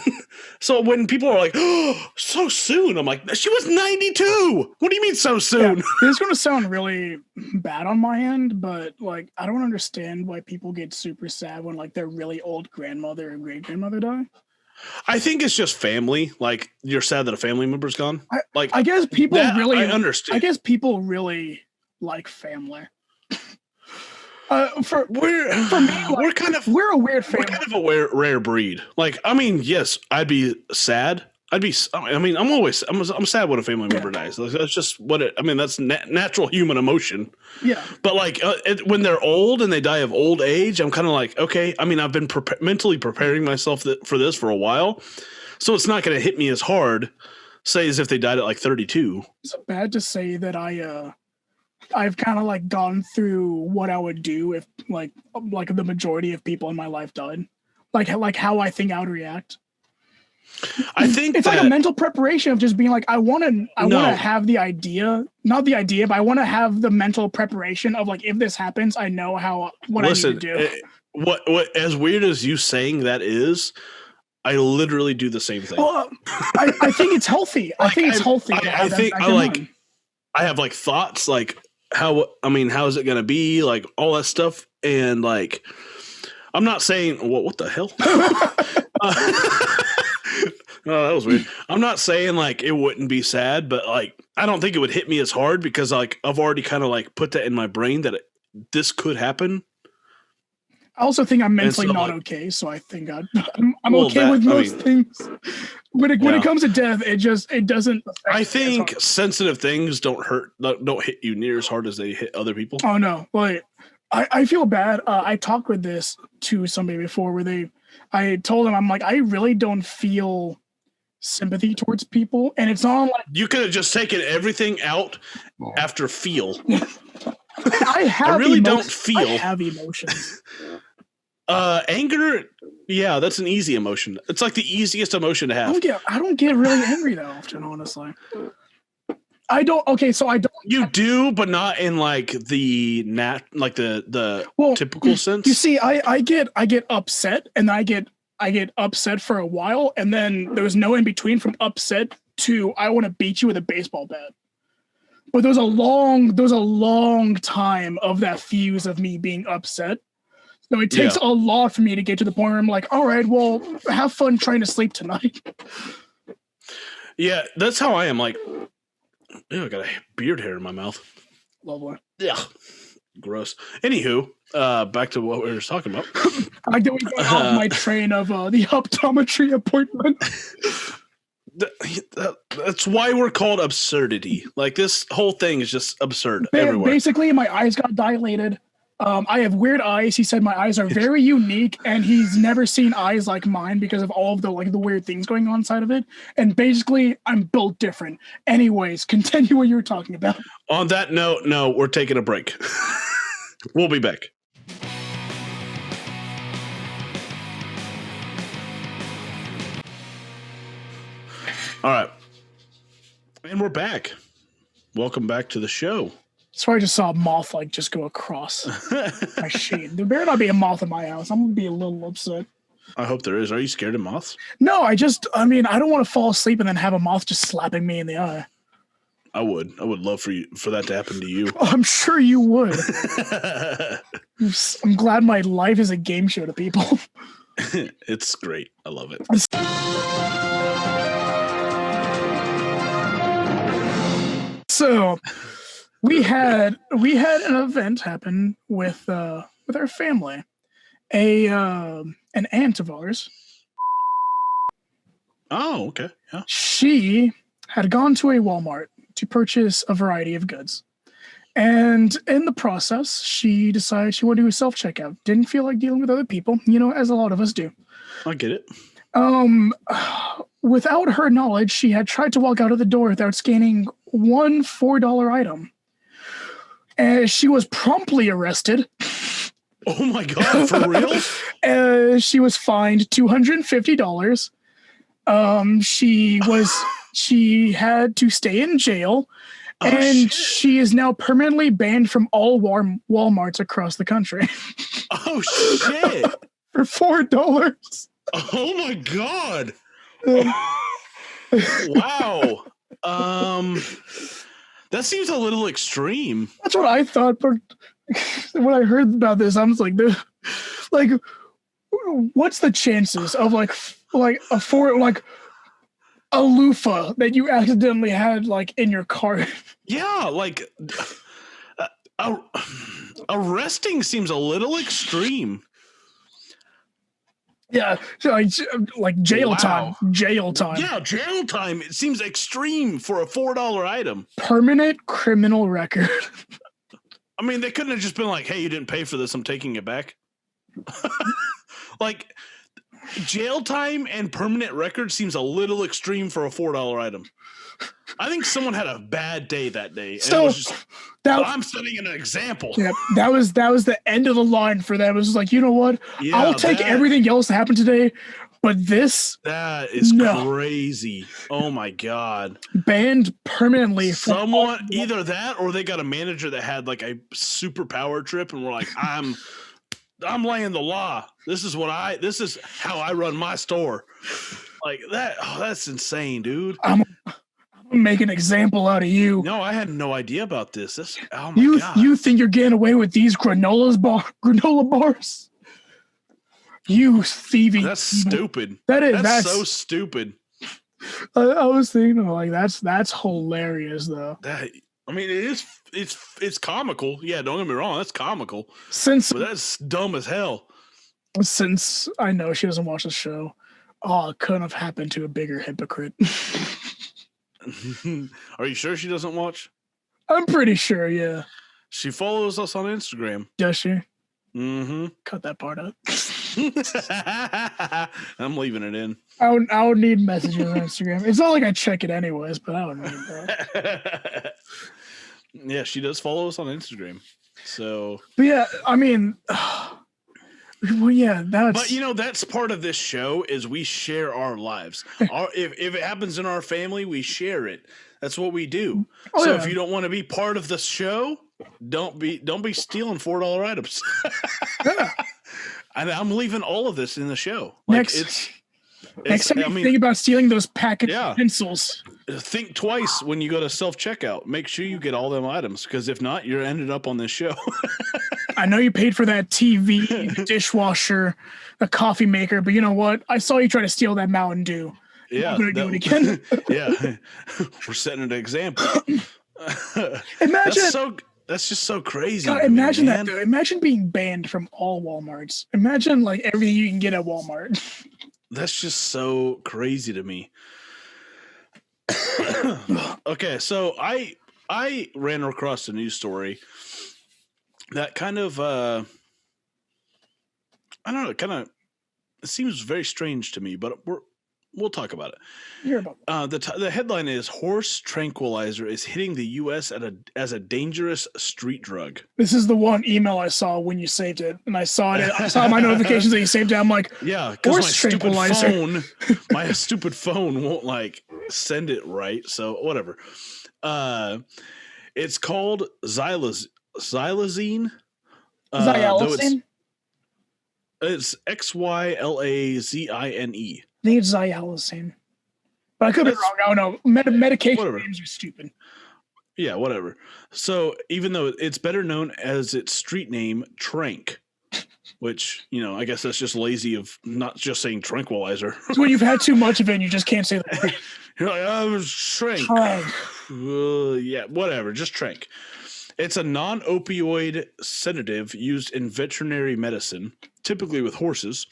So when people are like, oh, so soon, I'm like, she was 92. What do you mean so soon? Yeah, this is going to sound really bad on my end, but like, I don't understand why people get super sad when like their really old grandmother or great grandmother die. I think it's just family. Like, you're sad that a family member's gone. I guess people really. I understand. I guess people really like family. For me, like, we're a weird family. We're kind of a rare breed. Like, I mean, yes, I'd be sad. I'm sad when a family member dies. That's just that's natural human emotion. Yeah. But like when they're old and they die of old age, I'm kind of like, okay. I mean, I've been mentally preparing myself for this for a while, so it's not going to hit me as hard, say, as if they died at like 32. Is it bad to say that I've kind of like gone through what I would do if like the majority of people in my life died, like how I think I would react. I think it's like a mental preparation of just being like, I want to have the idea, not the idea, but I want to have the mental preparation of like, if this happens, I know what I need to do. What as weird as you saying that is, I literally do the same thing. Well, I think it's healthy. I think it's healthy. I have like thoughts like how is it going to be, like all that stuff. And like, I'm not saying what the hell? Oh, that was weird. I'm not saying like it wouldn't be sad, but like, I don't think it would hit me as hard because like I've already kind of like put that in my brain that this could happen. I also think I'm mentally not okay, so I think I'm okay with most things. When it comes to death, it doesn't. I think sensitive things don't hit you near as hard as they hit other people. Oh no, like I feel bad. I talked with this to somebody before where I told them, I'm like, I really don't feel sympathy towards people, and it's not like you could have just taken everything out after feel. I really don't feel. I have emotions. Anger, yeah, that's an easy emotion. It's like the easiest emotion to have. I don't get really angry that often, honestly. I don't. Okay, so I don't. You do, but not in like the typical sense. You see, I get upset, and I get upset for a while, and then there's no in between from upset to I want to beat you with a baseball bat. But there's a long time of that fuse of me being upset. So it takes a lot for me to get to the point where I'm like, all right, well, have fun trying to sleep tonight. Yeah, that's how I am. Like, ew, I got a beard hair in my mouth. Lovely. Yeah, gross. Anywho, back to what we were talking about. I like that we got off my train of the optometry appointment. That's why we're called Absurditee. Like, this whole thing is just absurd everywhere. Basically, my eyes got dilated. I have weird eyes. He said my eyes are very unique, and he's never seen eyes like mine because of all of the weird things going on inside of it. And basically, I'm built different. Anyways, continue what you were talking about. On that note, no, we're taking a break. We'll be back. All right. And we're back. Welcome back to the show. So I just saw a moth just go across my sheet. There better not be a moth in my house. I'm gonna be a little upset. I hope there is. Are you scared of moths? No, I don't want to fall asleep and then have a moth just slapping me in the eye. I would love for that to happen to you. Oh, I'm sure you would. I'm glad my life is a game show to people. It's great. I love it. So we had an event happen with our family. An aunt of ours. Oh, okay. Yeah. She had gone to a Walmart to purchase a variety of goods. And in the process, she decided she wanted to do a self-checkout. Didn't feel like dealing with other people, as a lot of us do. I get it. Without her knowledge, she had tried to walk out of the door without scanning one $4 item. And she was promptly arrested. Oh my God, for real? She was fined $250. She had to stay in jail. And she is now permanently banned from all Walmarts across the country. Oh, shit. For $4. Oh, my God. Wow. That seems a little extreme. That's what I thought, but when I heard about this, I was like, what's the chances of a loofah that you accidentally had in your cart? Yeah, arresting seems a little extreme. Yeah, jail time. Jail time. Yeah, jail time. It seems extreme for a $4 item. Permanent criminal record. I mean, they couldn't have just been like, hey, you didn't pay for this, I'm taking it back. Jail time and permanent record seems a little extreme for a $4 item. I think someone had a bad day that day. And so it was just, I'm setting an example. Yeah, that was the end of the line for them. It was like, you know what? Yeah, I'll take everything else that happened today, but that is crazy. Oh my God. Banned permanently. Someone, either that or they got a manager that had a super power trip and we're like, I'm laying the law. This is how I run my store. That. Oh, that's insane, dude. I'm make an example out of you. No, I had no idea about this. God. You think you're getting away with these granola bars? You thieving. That's stupid. That's so stupid. I was thinking that's hilarious though. It's comical. Yeah, don't get me wrong, that's comical. But that's dumb as hell. Since I know she doesn't watch the show, it couldn't have happened to a bigger hypocrite. Are you sure she doesn't watch? I'm pretty sure, yeah. She follows us on Instagram. Does she? Mm-hmm. Cut that part out. I'm leaving it in. I would need messages on Instagram. It's not like I check it anyways, but I would need that. Yeah, she does follow us on Instagram. So, but yeah, I mean, Well, yeah, But that's part of this show is we share our lives. If it happens in our family, we share it. That's what we do. Oh, so yeah. if you don't want to be part of the show, don't be stealing $4 items. Yeah. I'm leaving all of this in the show. Like next time you think about stealing those packaged pencils, think twice when you go to self-checkout. Make sure you get all them items, because if not, you're ended up on this show. I know you paid for that TV, the dishwasher, the coffee maker, but you know what? I saw you try to steal that Mountain Dew. Yeah, I'm gonna do it again. Yeah, we're setting an example. Imagine that's just so crazy. God, imagine that, dude. Imagine being banned from all Walmarts. Imagine like everything you can get at Walmart. That's just so crazy to me. Okay, so I ran across a news story that kind of I don't know, kind of it seems very strange to me, but we'll talk about it. Hear about the headline is horse tranquilizer is hitting the U.S. as a dangerous street drug. This is the one email I saw when you saved it, and I saw it. I saw my notifications that you saved it. I'm like, yeah, because my stupid phone won't like send it right. So whatever. It's called xylazine. Xylazine? It's XYLAZINE. I think it's xylazine. But I could be wrong. I don't know. Medication names are stupid. Yeah, whatever. So even though it's better known as its street name, Trank, which, I guess that's just lazy of not just saying tranquilizer. It's when you've had too much of it and you just can't say the word. You're like, oh, Trank. Yeah, whatever. Just Trank. It's a non-opioid sedative used in veterinary medicine, typically with horses.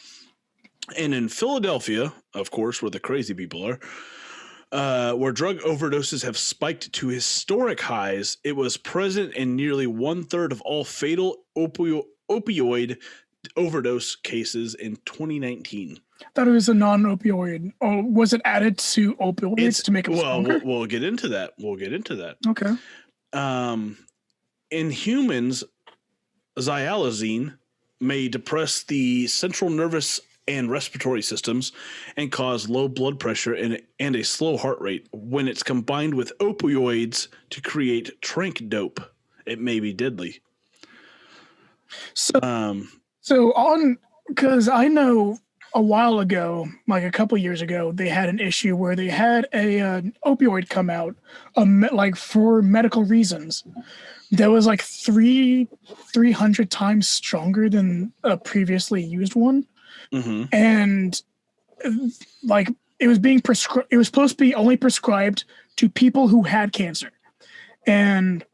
And in Philadelphia, of course, where the crazy people are, where drug overdoses have spiked to historic highs, it was present in nearly 1/3 of all fatal opioid overdose cases in 2019. I thought it was a non-opioid. Oh, was it added to opioids to make it stronger? We'll get into that. Okay. In humans, xylazine may depress the central nervous and respiratory systems and cause low blood pressure and a slow heart rate. When it's combined with opioids to create trank dope, it may be deadly. Because I know a while ago, like a couple years ago, they had an issue where they had an opioid come out, like for medical reasons, that was like 300 times stronger than a previously used one. Mm-hmm. And like it was being prescribed, it was supposed to be only prescribed to people who had cancer. And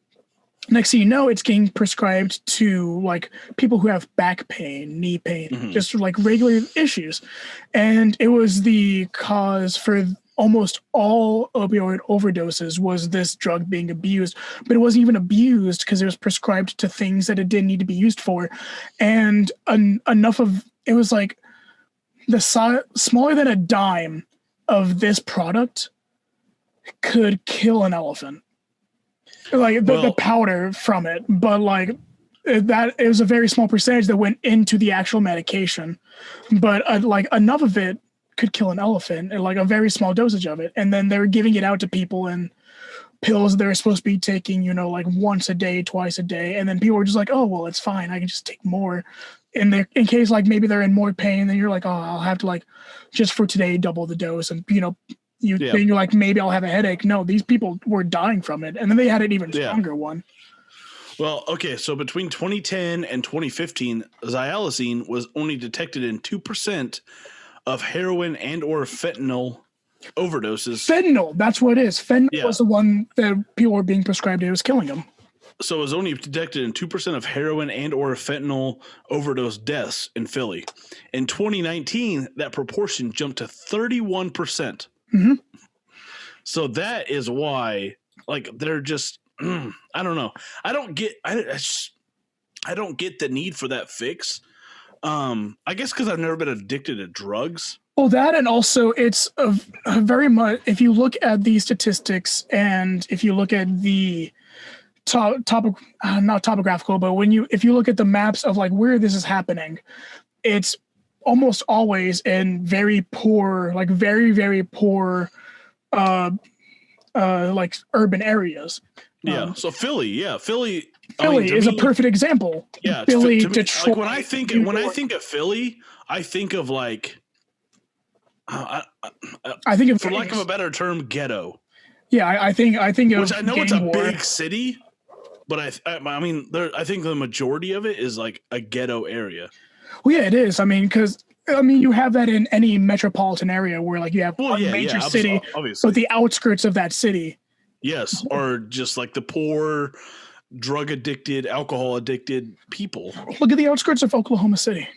next thing you know, it's getting prescribed to like people who have back pain, knee pain, just like regular issues. And it was the cause for almost all opioid overdoses was this drug being abused, but it wasn't even abused because it was prescribed to things that it didn't need to be used for. And enough of it was like the smaller than a dime of this product could kill an elephant. Like the powder from it, but like that it was a very small percentage that went into the actual medication, but like enough of it could kill an elephant, and like a very small dosage of it. And then they were giving it out to people in pills they're supposed to be taking, like once a day, twice a day. And then people were just like, oh, well, it's fine. I can just take more in case like maybe they're in more pain. Then you're like, oh, I'll have to like just for today, double the dose. And, then you're like, maybe I'll have a headache. No, these people were dying from it. And then they had an even stronger one. Well, okay. So between 2010 and 2015, xylazine was only detected in 2% of heroin and or fentanyl overdoses. Fentanyl, that's what it is. Fentanyl was the one that people were being prescribed. It was killing them. So it was only detected in 2% of heroin and or fentanyl overdose deaths in Philly. In 2019, that proportion jumped to 31%. Mm-hmm. So that is why, like, they're just, I don't know. I don't get the need for that fix. I guess because I've never been addicted to drugs. Well, that, and also it's a very much, if you look at the statistics and if you look at the not topographical, but if you look at the maps of like where this is happening, it's almost always in very poor, like very, very poor, like urban areas. Yeah. So Philly, Philly to is me, a perfect example. Yeah. Philly, to me, Detroit. like when I think of Philly, I think of like, I think of, for lack of a better term, ghetto. Yeah, I think of, which I know it's a gang war. big city, but I mean, I think the majority of it is like a ghetto area. Well, yeah, it is. I mean, because you have that in any metropolitan area where like you have one major city, obviously, but the outskirts of that city. Yes, or just like the poor, drug addicted, alcohol addicted people. Look at the outskirts of Oklahoma City.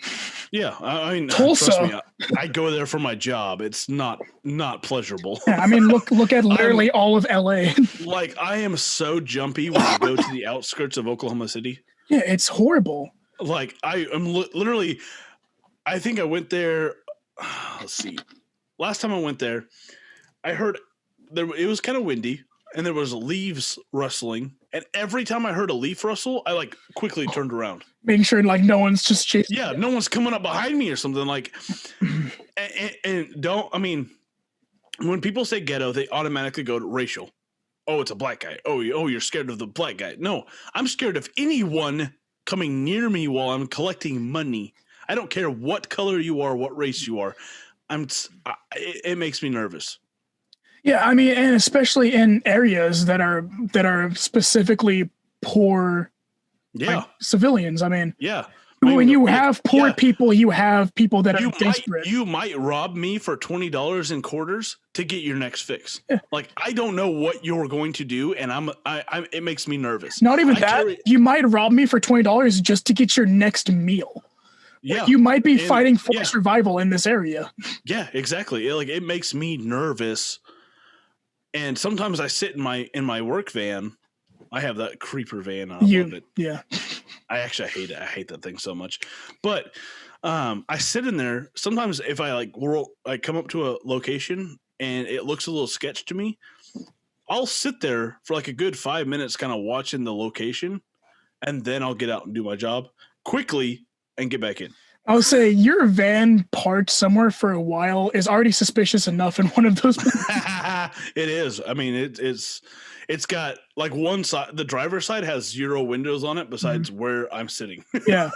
Yeah, I mean, Tulsa. Trust me, I go there for my job. It's not pleasurable. Yeah, I mean, look at literally all of LA. Like, I am so jumpy when I go to the outskirts of Oklahoma City. Yeah, it's horrible. Like, I am literally. I think I went there. Let's see. Last time I went there, I heard it was kind of windy. And there was leaves rustling, and every time I heard a leaf rustle, I like quickly turned around, making sure like no one's just chasing. Yeah, no one's coming up behind me or something like. And don't, I mean, when people say ghetto, they automatically go to racial. Oh, it's a black guy. Oh, you're scared of the black guy. No, I'm scared of anyone coming near me while I'm collecting money. I don't care what color you are, what race you are. It makes me nervous. Yeah, I mean, and especially in areas that are specifically poor, like, civilians. I mean, when you have poor people, you have people that are desperate. You might rob me for $20 in quarters to get your next fix. Yeah. Like, I don't know what you're going to do, and it makes me nervous. Not even that. You might rob me for $20 just to get your next meal. Yeah, like, you might be fighting for survival in this area. Yeah, exactly. It makes me nervous. And sometimes I sit in my work van. I have that creeper van. I love it. Yeah. I actually hate it. I hate that thing so much. But I sit in there. Sometimes if I come up to a location and it looks a little sketch to me, I'll sit there for like a good 5 minutes kind of watching the location, and then I'll get out and do my job quickly and get back in. I'll say your van parked somewhere for a while is already suspicious enough in one of those. It is. I mean, it's got like one side. The driver's side has 0 windows on it besides where I'm sitting. Yeah,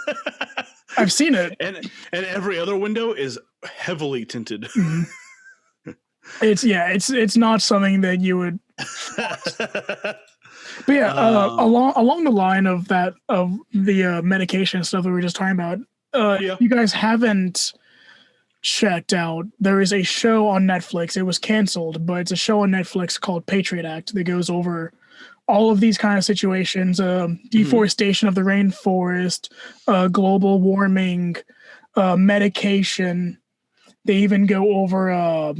I've seen it. And every other window is heavily tinted. Mm-hmm. It's not something that you would. But yeah, along the line of that, of the medication stuff that we were just talking about. You guys haven't checked out, there is a show on Netflix. It was canceled, but it's a show on Netflix called Patriot Act that goes over all of these kind of situations, deforestation of the rainforest, global warming, medication. They even go over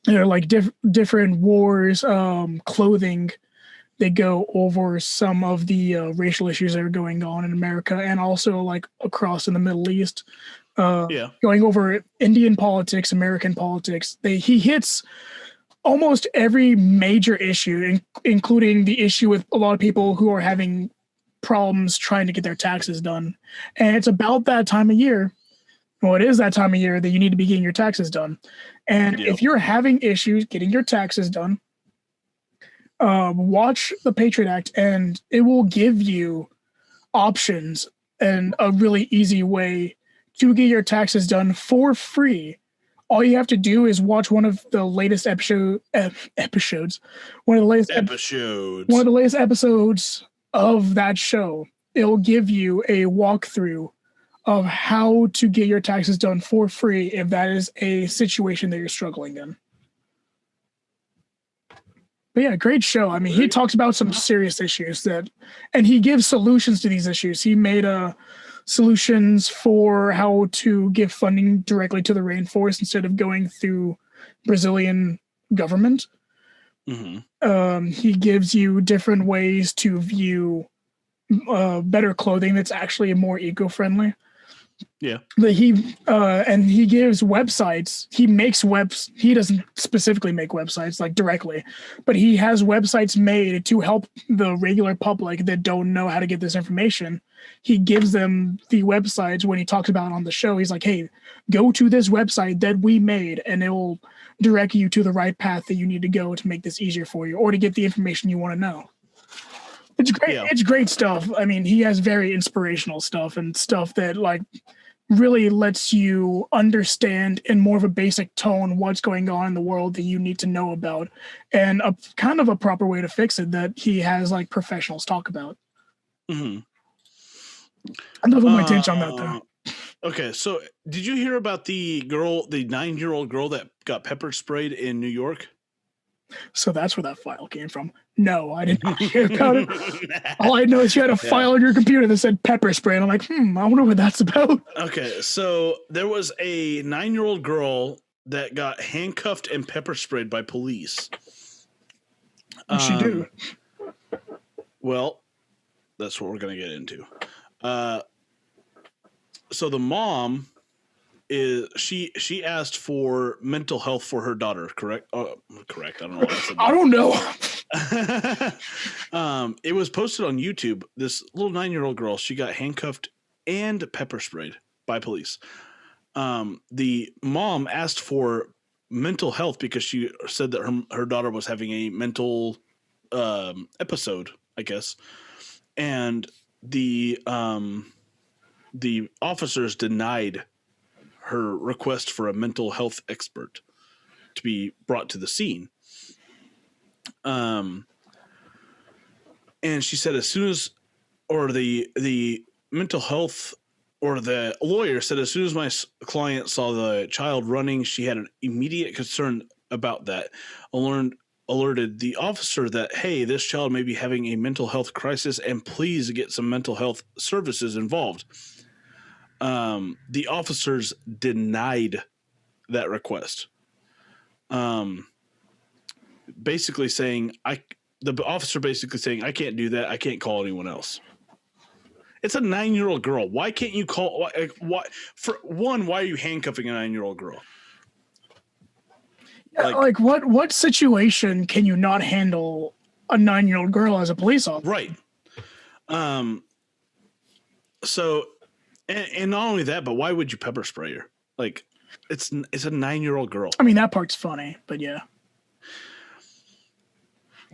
different wars, clothing. They go over some of the racial issues that are going on in America and also like across in the Middle East. Going over Indian politics, American politics. He hits almost every major issue, including the issue with a lot of people who are having problems trying to get their taxes done. And it's about that time of year. Well, it is that time of year that you need to be getting your taxes done. And if you're having issues getting your taxes done, watch the Patriot Act, and it will give you options and a really easy way to get your taxes done for free. All you have to do is watch one of the latest episodes of that show. It'll give you a walkthrough of how to get your taxes done for free if that is a situation that you're struggling in. But yeah, great show. I mean, he talks about some serious issues and he gives solutions to these issues. He made solutions for how to give funding directly to the rainforest instead of going through Brazilian government. Mm-hmm. He gives you different ways to view better clothing that's actually more eco-friendly. Yeah. That he gives websites. He makes webs. He doesn't specifically make websites like directly, but he has websites made to help the regular public that don't know how to get this information. He gives them the websites when he talks about it on the show. He's like, "Hey, go to this website that we made, and it will direct you to the right path that you need to go to make this easier for you, or to get the information you want to know." It's great. Yeah. It's great stuff. I mean, he has very inspirational stuff and stuff that like really lets you understand in more of a basic tone what's going on in the world that you need to know about, and a kind of a proper way to fix it that he has like professionals talk about. Mm-hmm. I'm not putting my attention on that though. Okay, so did you hear about the 9-year-old girl that got pepper sprayed in New York? So that's where that file came from. No, I did not hear about it. All I know is you had a file on your computer that said pepper spray, and I'm like, I wonder what that's about. Okay, so there was a 9-year-old girl that got handcuffed and pepper sprayed by police. What'd she do? Well, that's what we're going to get into. So the mom is she asked for mental health for her daughter, correct? Correct. I don't know why I said that. I don't know. It was posted on YouTube. This little 9-year-old girl, she got handcuffed and pepper sprayed by police. The mom asked for mental health because she said that her daughter was having a mental episode, I guess, and the officers denied her request for a mental health expert to be brought to the scene. And she said as soon as, or the mental health or the lawyer said as soon as my client saw the child running, she had an immediate concern about that. Alerted the officer that, hey, this child may be having a mental health crisis and please get some mental health services involved. The officers denied that request. Basically saying, the officer basically saying, I can't do that. I can't call anyone else. It's a 9-year-old girl. Why can't you call? Why for one? Why are you handcuffing a 9-year-old girl? Like what situation can you not handle a 9-year-old girl as a police officer? Right. So, and not only that, but why would you pepper spray her? Like, it's a 9-year-old girl. I mean, that part's funny, but yeah.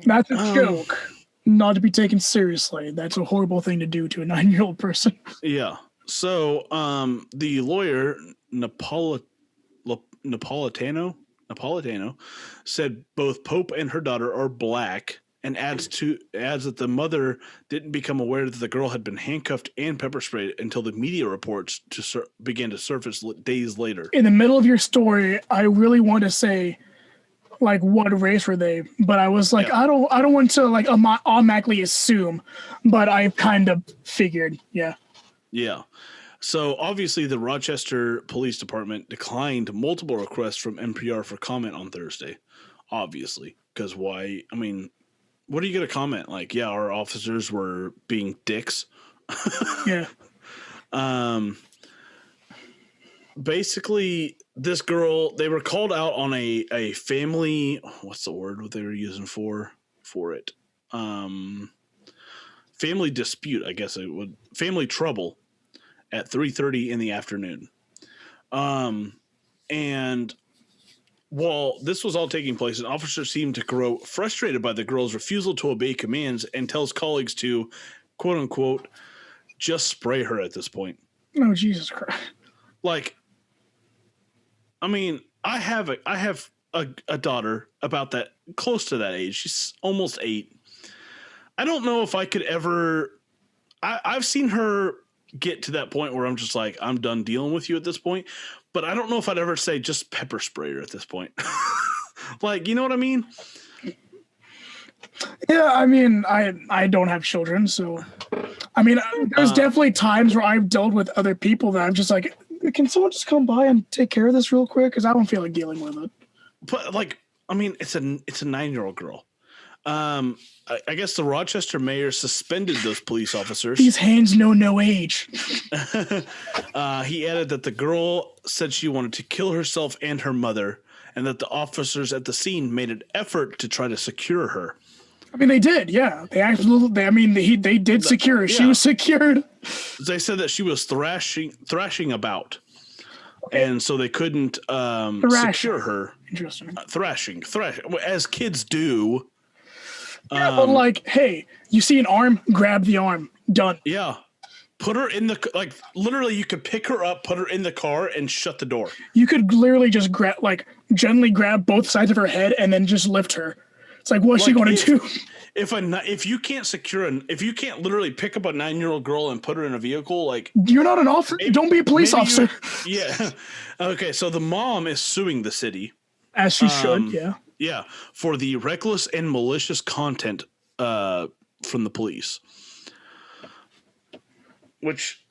That's a joke. Not to be taken seriously. That's a horrible thing to do to a 9-year-old person. Yeah. So, the lawyer, Napolitano said both Pope and her daughter are black, and adds that the mother didn't become aware that the girl had been handcuffed and pepper sprayed until the media reports began to surface days later. In the middle of your story, I really want to say, like, what race were they? But I was like, I don't want to like automatically assume, but I kind of figured, yeah. Yeah. So obviously the Rochester Police Department declined multiple requests from NPR for comment on Thursday. Obviously, because why? I mean, what are you going to comment? Like, yeah, our officers were being dicks. Yeah. Basically, this girl, they were called out on a family. What's the word what they were using for it? Family dispute, I guess it would. Family trouble at 3:30 in the afternoon. And while this was all taking place, an officer seemed to grow frustrated by the girl's refusal to obey commands and tells colleagues to, quote unquote, just spray her at this point. Oh, Jesus Christ. Like, I mean, I have a daughter about that, close to that age. She's almost 8. I don't know if I could ever, I've seen her get to that point where I'm just like, I'm done dealing with you at this point. But I don't know if I'd ever say just pepper spray her at this point. Like, you know what I mean? Yeah, I mean, I don't have children, so I mean, there's definitely times where I've dealt with other people that I'm just like, can someone just come by and take care of this real quick? Because I don't feel like dealing with it. But like, I mean, it's a 9-year-old girl. I guess the Rochester mayor suspended those police officers. These hands know no age. He added that the girl said she wanted to kill herself and her mother, and that the officers at the scene made an effort to try to secure her. I mean, they did, yeah. They absolutely. I mean, they did secure her. Yeah. She was secured. They said that she was thrashing about, and so they couldn't secure her. Interesting. Thrashing, as kids do. Yeah, but like, hey, you see an arm, grab the arm. Done. Yeah. Put her in the, literally you could pick her up, put her in the car, and shut the door. You could literally just gently grab both sides of her head and then just lift her. It's like, what's she going to do? If you can't if you can't literally pick up a 9-year-old girl and put her in a vehicle, you're not an officer. Don't be a police officer. Yeah. Okay. So the mom is suing the city. As she should. Yeah. Yeah, for the reckless and malicious content from the police. Which,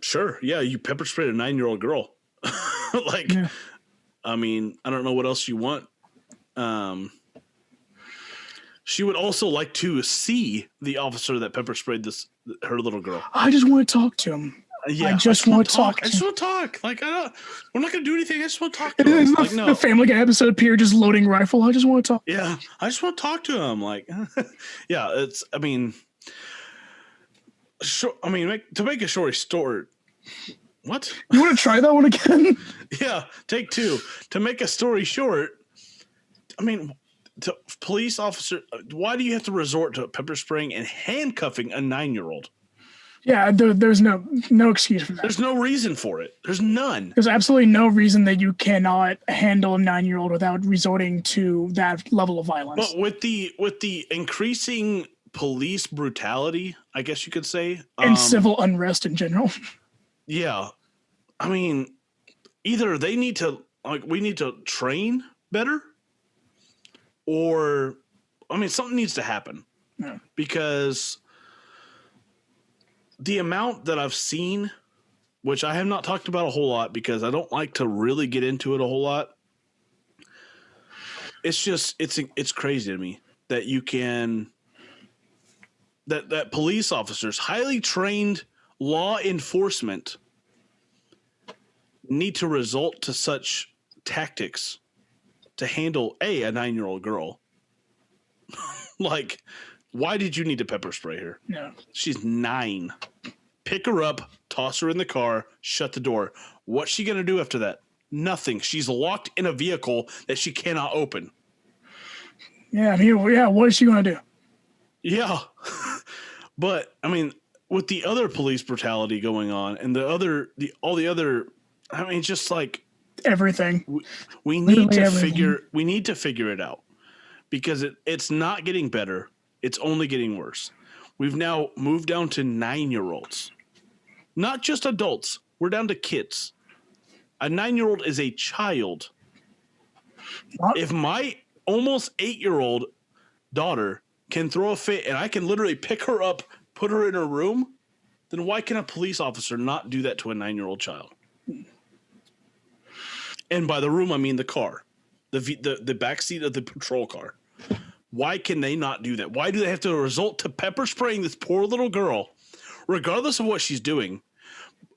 sure, yeah, you pepper sprayed a 9-year-old girl. Yeah. I mean, I don't know what else you want. She would also like to see the officer that pepper sprayed her little girl. I just want to talk to him. Yeah, I just want to talk. I just want to talk. We're not going to do anything. I just want to talk to him. It's not the Family Guy episode, Pierre just loading rifle. I just want to talk. Yeah, I just want to talk to him. Yeah, to make a story short. What? You want to try that one again? Yeah, take 2. To make a story short, to police officer, why do you have to resort to pepper spraying and handcuffing a 9-year-old? Yeah, there's no excuse for that. There's no reason for it. There's none. There's absolutely no reason that you cannot handle a 9-year-old without resorting to that level of violence. But with the increasing police brutality, I guess you could say, and civil unrest in general. Yeah, I mean, either they need to we need to train better, or something needs to happen. Yeah. Because the amount that I've seen, which I have not talked about a whole lot because I don't like to really get into it a whole lot. It's just, it's crazy to me that you can, that police officers, highly trained law enforcement, need to resort to such tactics to handle a 9-year-old girl. Why did you need to pepper spray her? No. She's 9. Pick her up, toss her in the car, shut the door. What's she going to do after that? Nothing. She's locked in a vehicle that she cannot open. Yeah, what is she going to do? Yeah. But, with the other police brutality going on and all the other, just everything. We need to figure it out because it's not getting better. It's only getting worse. We've now moved down to 9-year-olds. Not just adults. We're down to kids. A 9-year-old is a child. If my almost 8-year-old daughter can throw a fit and I can literally pick her up, put her in her room, then why can a police officer not do that to a 9-year-old child? And by the room, I mean the car. The back seat of the patrol car. Why can they not do that? Why do they have to resort to pepper spraying this poor little girl, regardless of what she's doing,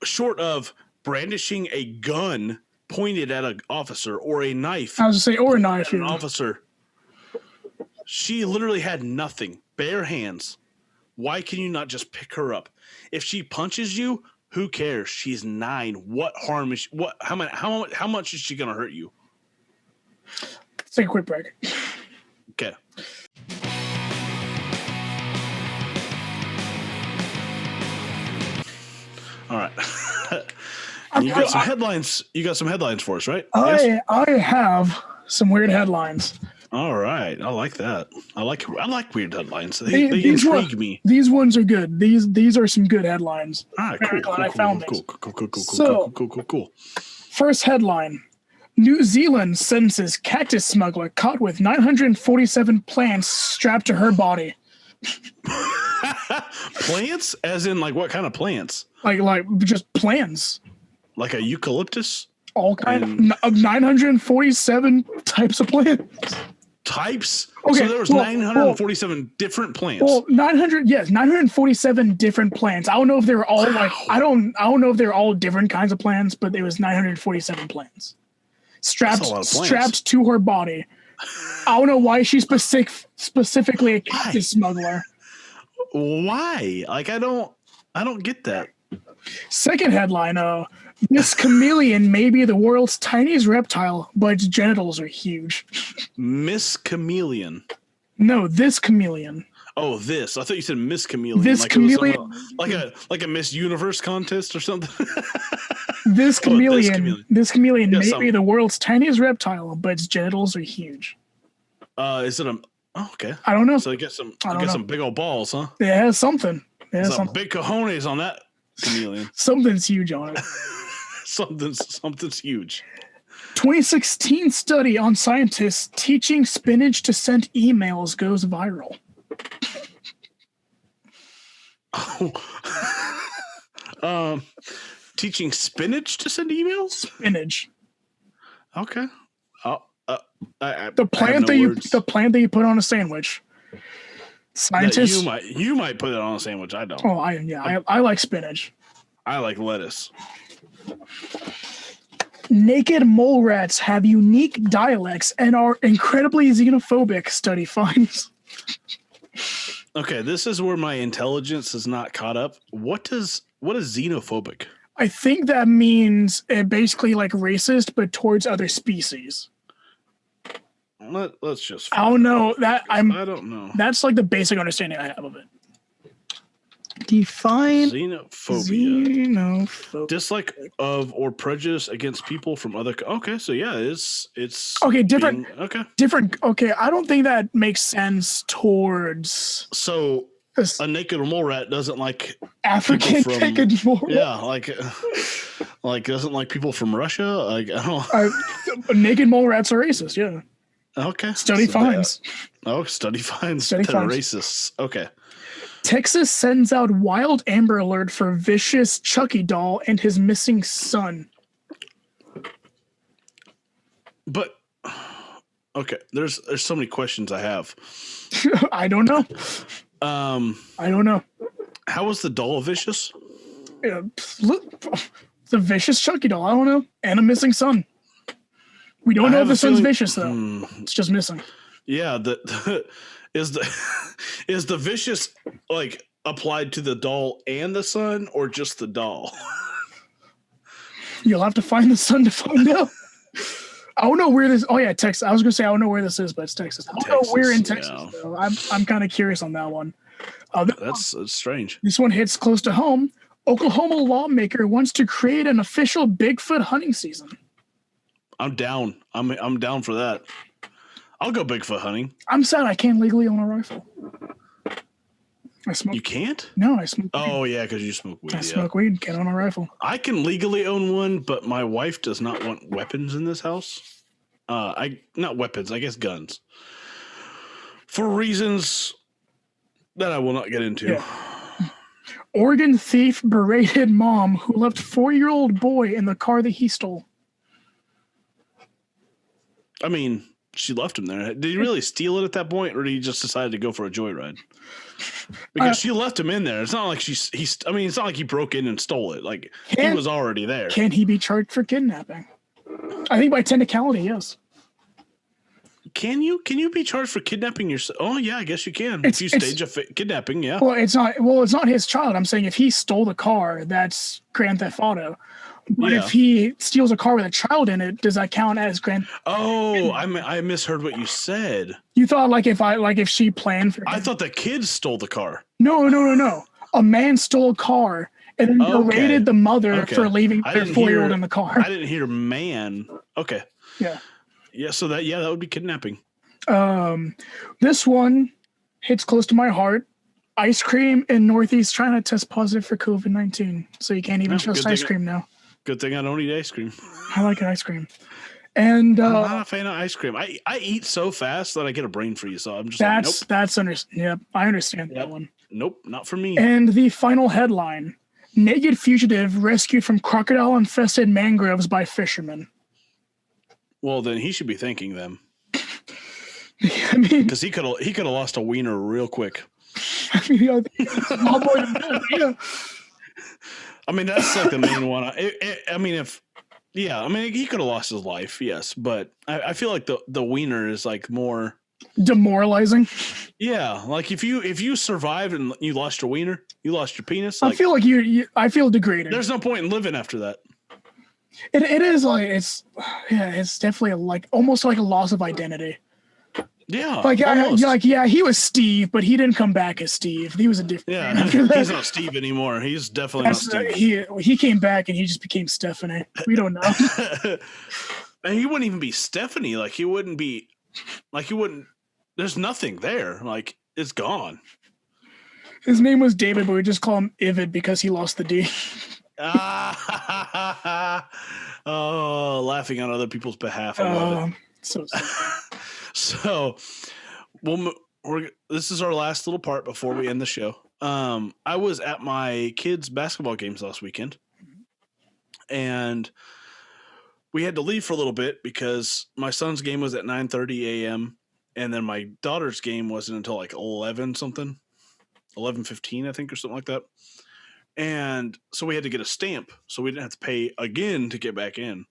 short of brandishing a gun pointed at an officer or a knife? I was going to say, or a knife. An officer. She literally had nothing, bare hands. Why can you not just pick her up? If she punches you, who cares? She's 9. What harm is how much is she going to hurt you? Let's take a quick break. Okay. All right. You got some headlines. You got some headlines for us, right? I have some weird headlines. All right, I like that. I like weird headlines. They intrigue me. These ones are good. These are some good headlines. All right, cool. I found these. Cool. First headline: New Zealand sentences cactus smuggler caught with 947 plants strapped to her body. Plants? As in, what kind of plants? Like just plants. Like a eucalyptus? All kind of 947 types of plants. types? Okay, So there was 947 different plants. Well, 947 different plants. I don't know if they were all I don't know if they were all different kinds of plants, but there was 947 plants strapped to her body. I don't know why she's specifically a cactus smuggler. Why? Like I don't get that. Second headline, this chameleon may be the world's tiniest reptile, but its genitals are huge. Miss Chameleon. No, this chameleon. Oh, this. I thought you said Miss Chameleon. This like chameleon. Like a Miss Universe contest or something. This chameleon may be the world's tiniest reptile, but its genitals are huge. Is it a... Oh, okay. I don't know. So I get some big old balls, huh? It has something. Some big cojones on that chameleon. Something's huge on it. Something's huge. 2016 study on scientists teaching spinach to send emails goes viral. Teaching spinach to send emails? Spinach. Okay. The plant that you put on a sandwich. Scientists. You might put it on a sandwich. I don't. Oh, I like spinach. I like lettuce. Naked mole rats have unique dialects and are incredibly xenophobic, study finds. Okay, this is where my intelligence is not caught up. What is xenophobic? I think that means basically like racist, but towards other species. Let's just. I don't know that I don't know. That's like the basic understanding I have of it. Define xenophobia. Dislike of or prejudice against people from other. Okay, so yeah, it's okay. Different. Different. Okay, I don't think that makes sense towards. So a naked mole rat doesn't like African naked mole rat. Yeah, like doesn't like people from Russia. Like I don't. Naked mole rats are racist. Yeah. Okay. Study finds. Study finds that are racists. Okay. Texas sends out wild Amber Alert for vicious Chucky doll and his missing son. But okay, there's so many questions I have. I don't know. I don't know. How was the doll vicious? It's a vicious Chucky doll. I don't know. And a missing son. We don't know if the son's vicious though. It's just missing. Yeah, is the vicious like applied to the doll and the son, or just the doll? You'll have to find the son to find out. I don't know where this. Oh yeah, Texas. I was gonna say I don't know where this is, but it's Texas. I don't know where in Texas though. I'm kind of curious on that one. That's strange. This one hits close to home. Oklahoma lawmaker wants to create an official Bigfoot hunting season. I'm down. I'm down for that. I'll go Bigfoot hunting. I'm sad I can't legally own a rifle. I smoke. You can't? No, I smoke. Oh yeah, because you smoke weed. I smoke weed. Can't own a rifle. I can legally own one, but my wife does not want weapons in this house. Not weapons. I guess guns. For reasons that I will not get into. Yeah. Oregon thief berated mom who left 4-year-old boy in the car that he stole. I mean, she left him there. Did he really steal it at that point, or did he just decide to go for a joyride? Because she left him in there. It's not like it's not like he broke in and stole it. Like he was already there. Can he be charged for kidnapping? I think by technicality, yes. Can you be charged for kidnapping yourself? Oh yeah, I guess you can. If you stage a kidnapping, yeah. Well, it's not his child. I'm saying if he stole the car, that's Grand Theft Auto. But if he steals a car with a child in it, does that count as grand? Oh, I misheard what you said. You thought if she planned for? I thought the kids stole the car. No. A man stole a car and then berated the mother for leaving their 4-year-old in the car. I didn't hear man. Okay. Yeah. Yeah. So that would be kidnapping. This one hits close to my heart. Ice cream in Northeast China tests positive for COVID-19, so you can't even trust ice cream now. Good thing I don't eat ice cream. I like ice cream. And I'm not a fan of ice cream. I eat so fast that I get a brain freeze. So I'm just I understand that one. Nope, not for me. And the final headline: naked fugitive rescued from crocodile-infested mangroves by fishermen. Well, then he should be thanking them. I mean, because he could have lost a wiener real quick. I mean, you know, small boy to men, yeah. I mean, that's like the main one. I mean, he could have lost his life, yes, but I feel like the wiener is like more Demoralizing. Yeah, like if you survived and you lost your wiener, you lost your penis. I feel like I feel degraded. There's no point in living after that. It is like it's definitely like almost like a loss of identity. Yeah, like he was Steve, but he didn't come back as Steve. He was a different. Yeah, man after that. He's not Steve anymore. He's definitely not Steve. He came back and he just became Stephanie. We don't know. And he wouldn't even be Stephanie. Like he wouldn't. There's nothing there. Like it's gone. His name was David, but we just call him Ivid because he lost the D. Oh, laughing on other people's behalf. I love it. So, this is our last little part before we end the show. I was at my kids' basketball games last weekend, and we had to leave for a little bit because my son's game was at 9:30 a.m. and then my daughter's game wasn't until like 11:15, I think, or something like that. And so we had to get a stamp, so we didn't have to pay again to get back in.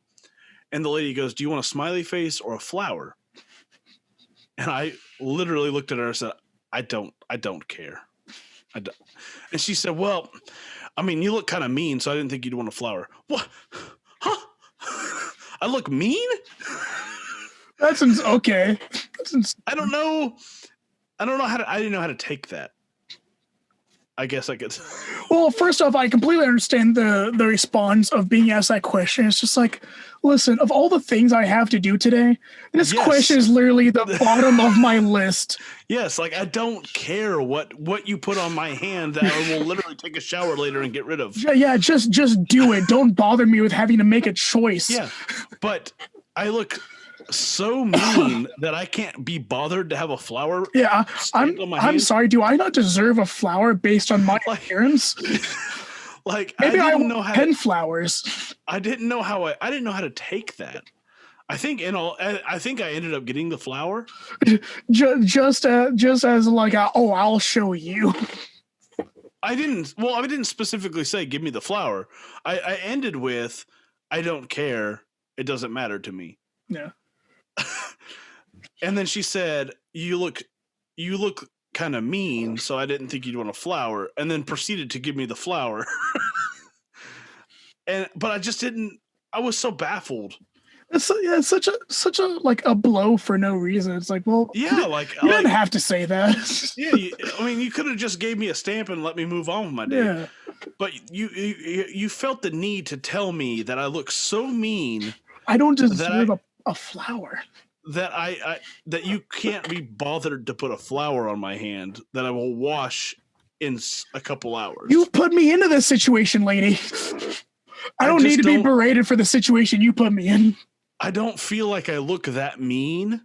And the lady goes, "Do you want a smiley face or a flower?" And I literally looked at her and said, I don't care. I don't. And she said, "Well, I mean, you look kind of mean, so I didn't think you'd want a flower." What? Huh? I look mean? That's okay. I don't know how to. I didn't know how to take that. I guess I could. Well, first off, I completely understand the response of being asked that question. It's just like, listen, of all the things I have to do today, this question is literally the bottom of my list. Yes, like I don't care what you put on my hand that I will literally take a shower later and get rid of. Yeah, just do it. Don't bother me with having to make a choice. Yeah, but I look so mean that I can't be bothered to have a flower. Yeah, I'm sorry. Do I not deserve a flower based on my appearance? Like maybe I didn't know how 10 flowers. I didn't know how to take that. I think I ended up getting the flower. just as like I'll show you. I didn't specifically say give me the flower. I ended with I don't care. It doesn't matter to me. Yeah. And then she said, you look kind of mean, so I didn't think you'd want a flower, and then proceeded to give me the flower. But I just didn't. I was so baffled. It's such a like a blow for no reason. It's like, well, yeah, you didn't have to say that. Yeah, you could have just gave me a stamp and let me move on with my day. Yeah. But you felt the need to tell me that I look so mean. I don't deserve a flower. That you can't be bothered to put a flower on my hand that I will wash in a couple hours. You put me into this situation, lady. I don't need to be berated for the situation you put me in. I don't feel like I look that mean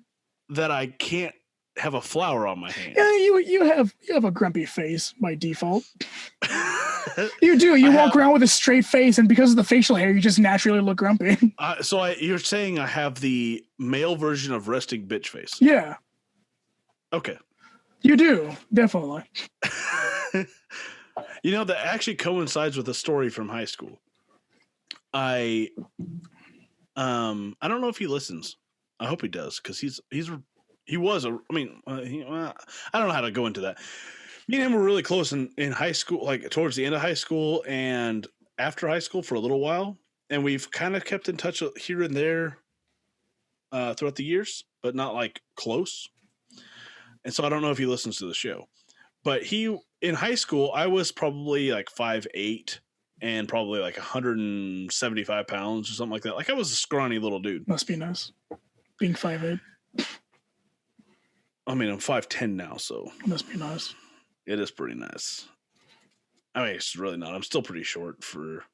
that I can't have a flower on my hand. Yeah, you have a grumpy face by default. You do. You walk around with a straight face, and because of the facial hair, you just naturally look grumpy. You're saying I have the male version of resting bitch face? Yeah. Okay. You do, definitely. That actually coincides with a story from high school. I don't know if he listens. I hope he does, because I don't know how to go into that. Me and him were really close in high school, like towards the end of high school and after high school for a little while. And we've kind of kept in touch here and there throughout the years, but not like close. And so I don't know if he listens to the show. But in high school, I was probably like 5'8" and probably like 175 pounds or something like that. Like I was a scrawny little dude. Must be nice being 5'8". I mean, I'm 5'10" now, so. Must be nice. It is pretty nice. I mean, it's really not. I'm still pretty short for.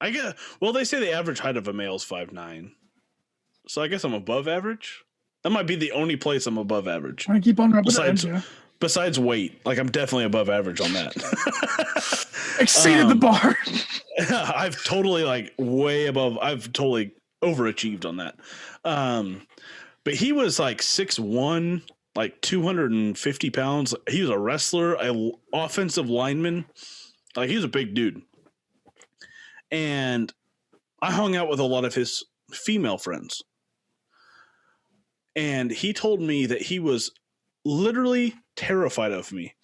I guess. Well, they say the average height of a male is 5'9", so I guess I'm above average. That might be the only place I'm above average. I keep on rubbing besides weight, like I'm definitely above average on that. Exceeded the bar. I've totally way above. I've totally overachieved on that. But he was like 6'1", like 250 pounds. He was a wrestler, an offensive lineman. Like, he was a big dude. And I hung out with a lot of his female friends. And he told me that he was literally terrified of me.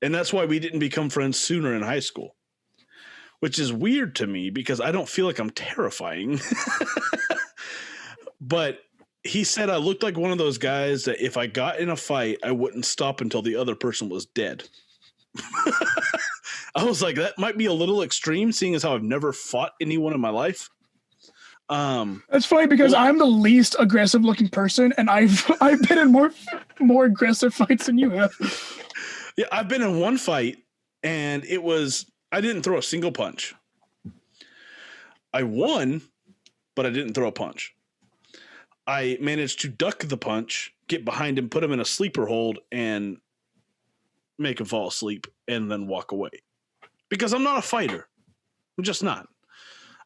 And that's why we didn't become friends sooner in high school. Which is weird to me because I don't feel like I'm terrifying. But he said I looked like one of those guys that if I got in a fight, I wouldn't stop until the other person was dead. I was like, that might be a little extreme, seeing as how I've never fought anyone in my life. That's funny because I'm the least aggressive looking person, and I've been in more aggressive fights than you have. Yeah, I've been in one fight, and I didn't throw a single punch. I won, but I didn't throw a punch. I managed to duck the punch, get behind him, put him in a sleeper hold, and make him fall asleep, and then walk away. Because I'm not a fighter. I'm just not.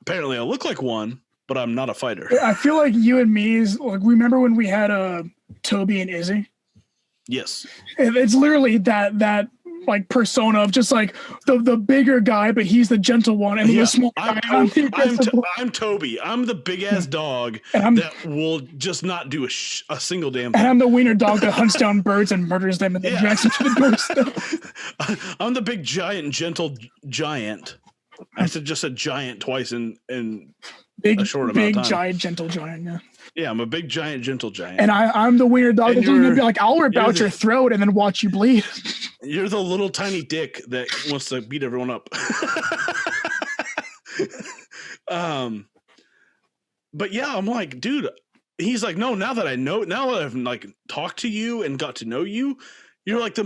Apparently, I look like one, but I'm not a fighter. I feel like you and me is like, remember when we had Toby and Izzy? Yes. It's literally that like persona of just like the bigger guy, but he's the gentle one, and the small guy. I'm Toby. I'm the big ass dog that will just not do a single damn thing. And I'm the wiener dog that hunts down birds and murders them and then drags them to the doorstep. I'm the big giant, gentle giant. I said just a giant twice in a short amount of time. Big giant, gentle giant. Yeah. Yeah, I'm a big giant, gentle giant. And I'm the wiener dog that's going to be like, I'll rip out your throat and then watch you bleed. You're the little tiny dick that wants to beat everyone up. But yeah, I'm like, dude, he's like, no, now that I've like talked to you and got to know you, you're like the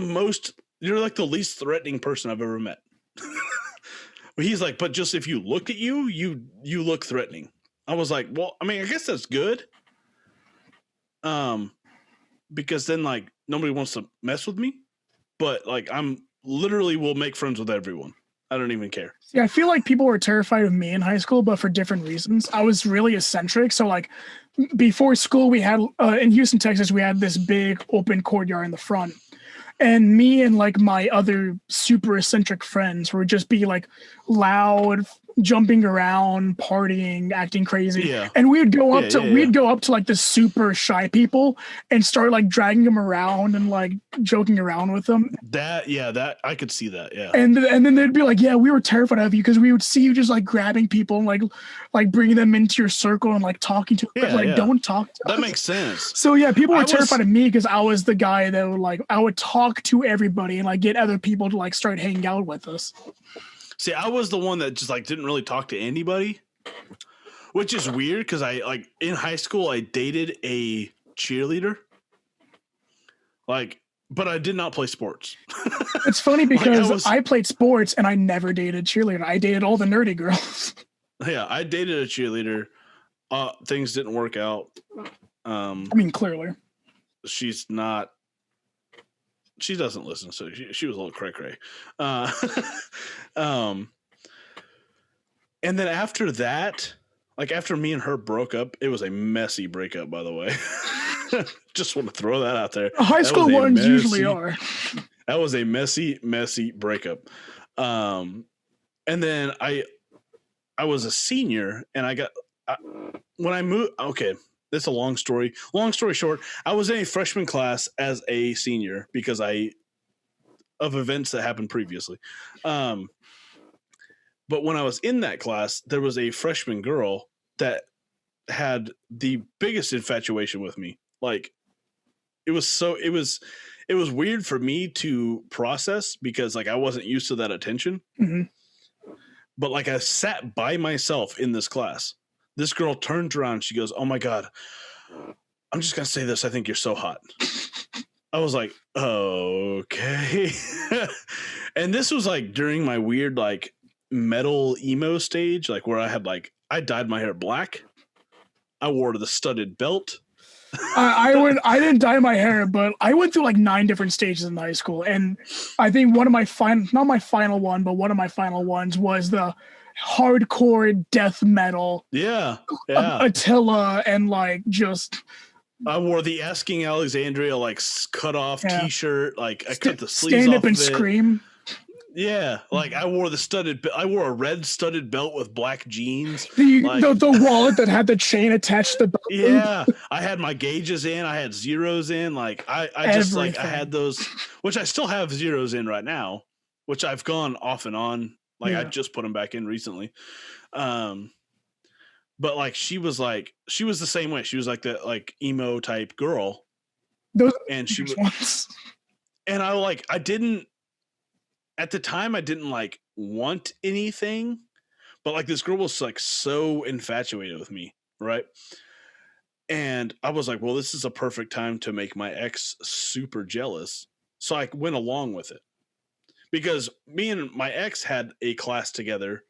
least threatening person I've ever met. He's like, but just if you look at you look threatening. I was like, well, I mean, I guess that's good. Because then like nobody wants to mess with me, but like I'm literally will make friends with everyone. I don't even care. Yeah, I feel like people were terrified of me in high school, but for different reasons. I was really eccentric. So like before school, we had in Houston, Texas, we had this big open courtyard in the front. And me and like my other super eccentric friends would just be like loud, jumping around, partying, acting crazy. Yeah. And we'd go up to like the super shy people and start like dragging them around and like joking around with them. That I could see that. Yeah. And then they'd be like, yeah, we were terrified of you because we would see you just like grabbing people and like bringing them into your circle and like talking to them. Don't talk to that us. Makes sense. So yeah, people were terrified of me because I was the guy that would like, I would talk to everybody and like get other people to like start hanging out with us. See, I was the one that just like didn't really talk to anybody, which is weird because I like in high school I dated a cheerleader, like, but I did not play sports. It's funny because I played sports and I never dated a cheerleader. I dated all the nerdy girls. Yeah, I dated a cheerleader. Things didn't work out. I mean, clearly, she doesn't listen, so she was a little cray-cray. And then after that, like after me and her broke up, it was a messy breakup, by the way. Just want to throw that out there. High school ones usually are. That was a messy breakup. And then I was a senior, and when I moved, okay, that's a long story. Long story short, I was in a freshman class as a senior because of events that happened previously. But when I was in that class, there was a freshman girl that had the biggest infatuation with me. Like it was weird for me to process because like I wasn't used to that attention. Mm-hmm. But like I sat by myself in this class. This girl turned around. She goes, "Oh my God, I'm just going to say this. I think you're so hot." I was like, okay. And this was like during my weird, like metal emo stage, like where I dyed my hair black. I wore the studded belt. I didn't dye my hair, but I went through like 9 different stages in high school. And I think one of my not my final one, but one of my final ones was the hardcore death metal. Yeah. Attila and like just I wore the Asking Alexandria like cut off T-shirt. Like I cut the sleeves stand off up and of it. scream. Yeah, like I wore I wore a red studded belt with black jeans. The wallet that had the chain attached to the belt. Yeah, I had my gauges in. I had zeros in. Like I just Everything. like I had those, which I still have zeros in right now, which I've gone off and on. Like I just put them back in recently. But like she was the same way. She was like that like emo type girl. And she was, and I didn't at the time I didn't like want anything, but like this girl was like so infatuated with me, right? And I was like, well, this is a perfect time to make my ex super jealous. So I went along with it because me and my ex had a class together